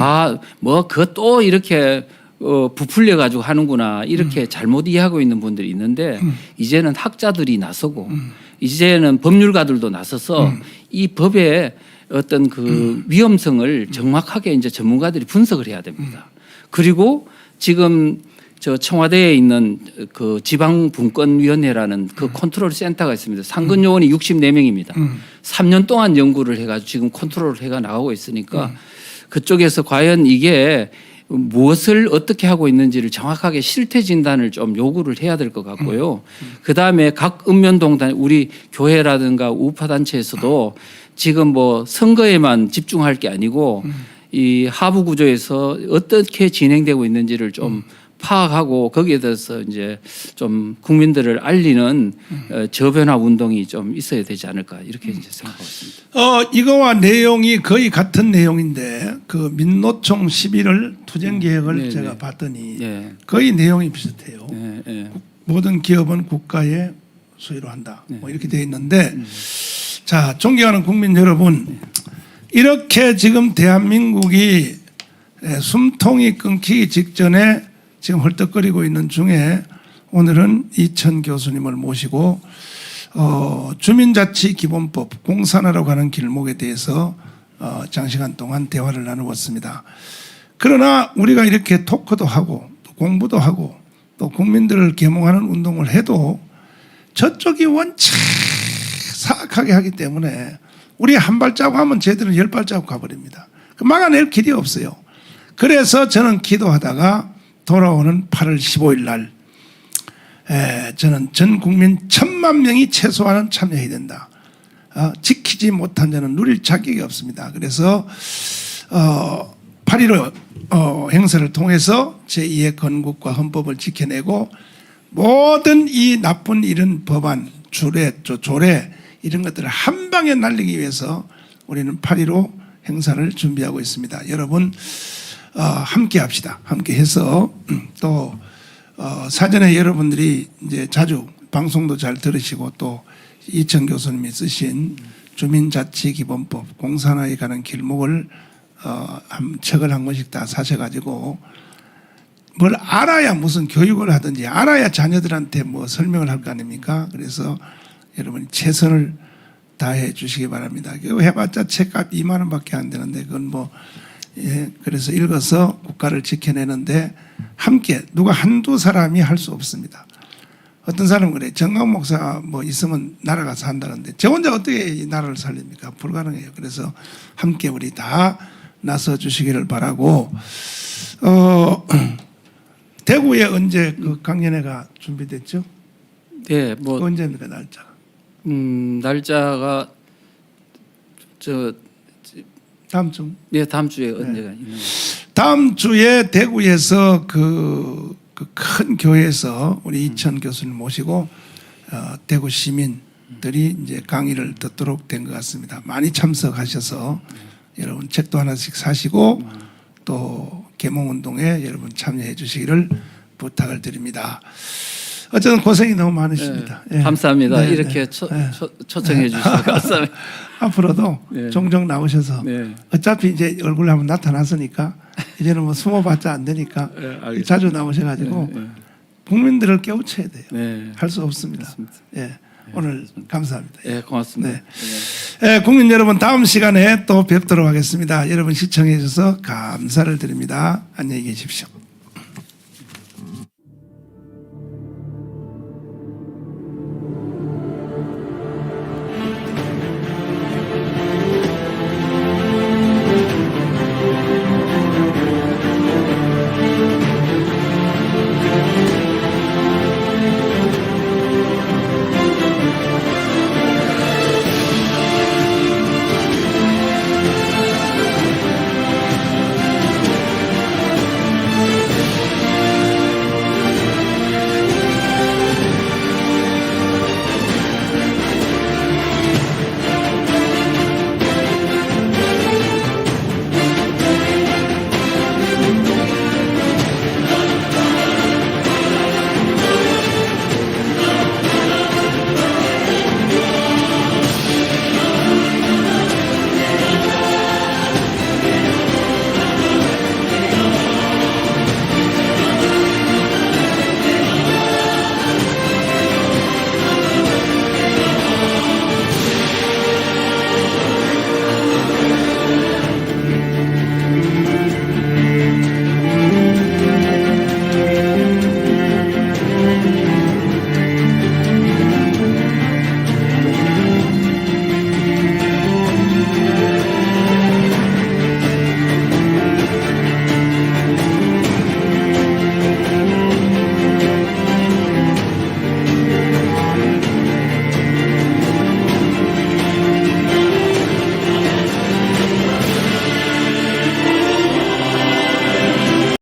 뭐 그것도 이렇게 부풀려 가지고 하는구나 이렇게 잘못 이해하고 있는 분들이 있는데 이제는 학자들이 나서고 이제는 법률가들도 나서서 이 법의 어떤 그 위험성을 정확하게 이제 전문가들이 분석을 해야 됩니다. 그리고 지금 저 청와대에 있는 그 지방분권위원회라는 그 컨트롤 센터가 있습니다. 상근 요원이 64명입니다. 3년 동안 연구를 해가지고 지금 컨트롤을 해가 나가고 있으니까 그쪽에서 과연 이게 무엇을 어떻게 하고 있는지를 정확하게 실태 진단을 좀 요구를 해야 될 것 같고요. 그 다음에 각 읍면동단 우리 교회라든가 우파 단체에서도 지금 뭐 선거에만 집중할 게 아니고 이 하부 구조에서 어떻게 진행되고 있는지를 좀 파악하고 거기에 대해서 이제 좀 국민들을 알리는 저변화 운동이 좀 있어야 되지 않을까 이렇게 이제 생각하고 있습니다. 이거와 내용이 거의 같은 내용인데 그 민노총 11월 투쟁 계획을 제가 봤더니 거의 내용이 비슷해요. 모든 기업은 국가의 소유로 한다. 뭐 이렇게 되어 있는데 자, 존경하는 국민 여러분, 이렇게 지금 대한민국이 숨통이 끊기기 직전에 지금 헐떡거리고 있는 중에 오늘은 이천 교수님을 모시고 주민자치기본법 공산화로 가는 길목에 대해서 장시간 동안 대화를 나누었습니다. 그러나 우리가 이렇게 토크도 하고 또 공부도 하고 또 국민들을 계몽하는 운동을 해도 저쪽이 원체 사악하게 하기 때문에 우리 한 발자국 하면 쟤들은 10발자국 가버립니다. 막아낼 길이 없어요. 그래서 저는 기도하다가 돌아오는 8월 15일 날 저는 전 국민 1,000만 명이 최소한은 참여해야 된다. 지키지 못한 자는 누릴 자격이 없습니다. 그래서 8.15 행사를 통해서 제2의 건국과 헌법을 지켜내고 모든 이 나쁜 이런 법안, 조례 이런 것들을 한 방에 날리기 위해서 우리는 8.15 행사를 준비하고 있습니다. 여러분 함께 합시다. 함께 해서 또 사전에 여러분들이 이제 자주 방송도 잘 들으시고 또 이천 교수님이 쓰신 주민자치기본법 공산화에 가는 길목을 한 책을 한 권씩 다 사셔가지고 뭘 알아야 무슨 교육을 하든지 알아야 자녀들한테 뭐 설명을 할 거 아닙니까? 그래서 여러분이 최선을 다해 주시기 바랍니다. 해봤자 책값 2만 원밖에 안 되는데 그건 뭐 그래서 읽어서 국가를 지켜내는데 함께 누가 한두 사람이 할 수 없습니다. 어떤 사람은 그래. 정강 목사 뭐 있으면 나라가 산다는데 저 혼자 어떻게 이 나라를 살립니까? 불가능해요. 그래서 함께 우리 다 나서 주시기를 바라고 대구에 언제 그 강연회가 준비됐죠? 네, 뭐 언제입니까 날짜가? 날짜가 다음 주. 네, 다음 주에 언제가 있는 다음 주에 대구에서 그 큰 교회에서 우리 이천 교수님 모시고 대구 시민들이 이제 강의를 듣도록 된 것 같습니다. 많이 참석하셔서 여러분 책도 하나씩 사시고 또 계몽운동에 여러분 참여해 주시기를 부탁을 드립니다. 어쨌든 고생이 너무 많으십니다. 네, 감사합니다. 이렇게 초청해 주셔서 감사합니다. 앞으로도 종종 나오셔서 어차피 이제 얼굴 한번 나타났으니까 이제는 뭐 숨어봤자 안 되니까 자주 나오셔가지고 국민들을 깨우쳐야 돼요. 할 수 없습니다. 오늘 감사합니다. 고맙습니다. 국민 여러분 다음 시간에 또 뵙도록 하겠습니다. 여러분 시청해 주셔서 감사를 드립니다. 안녕히 계십시오.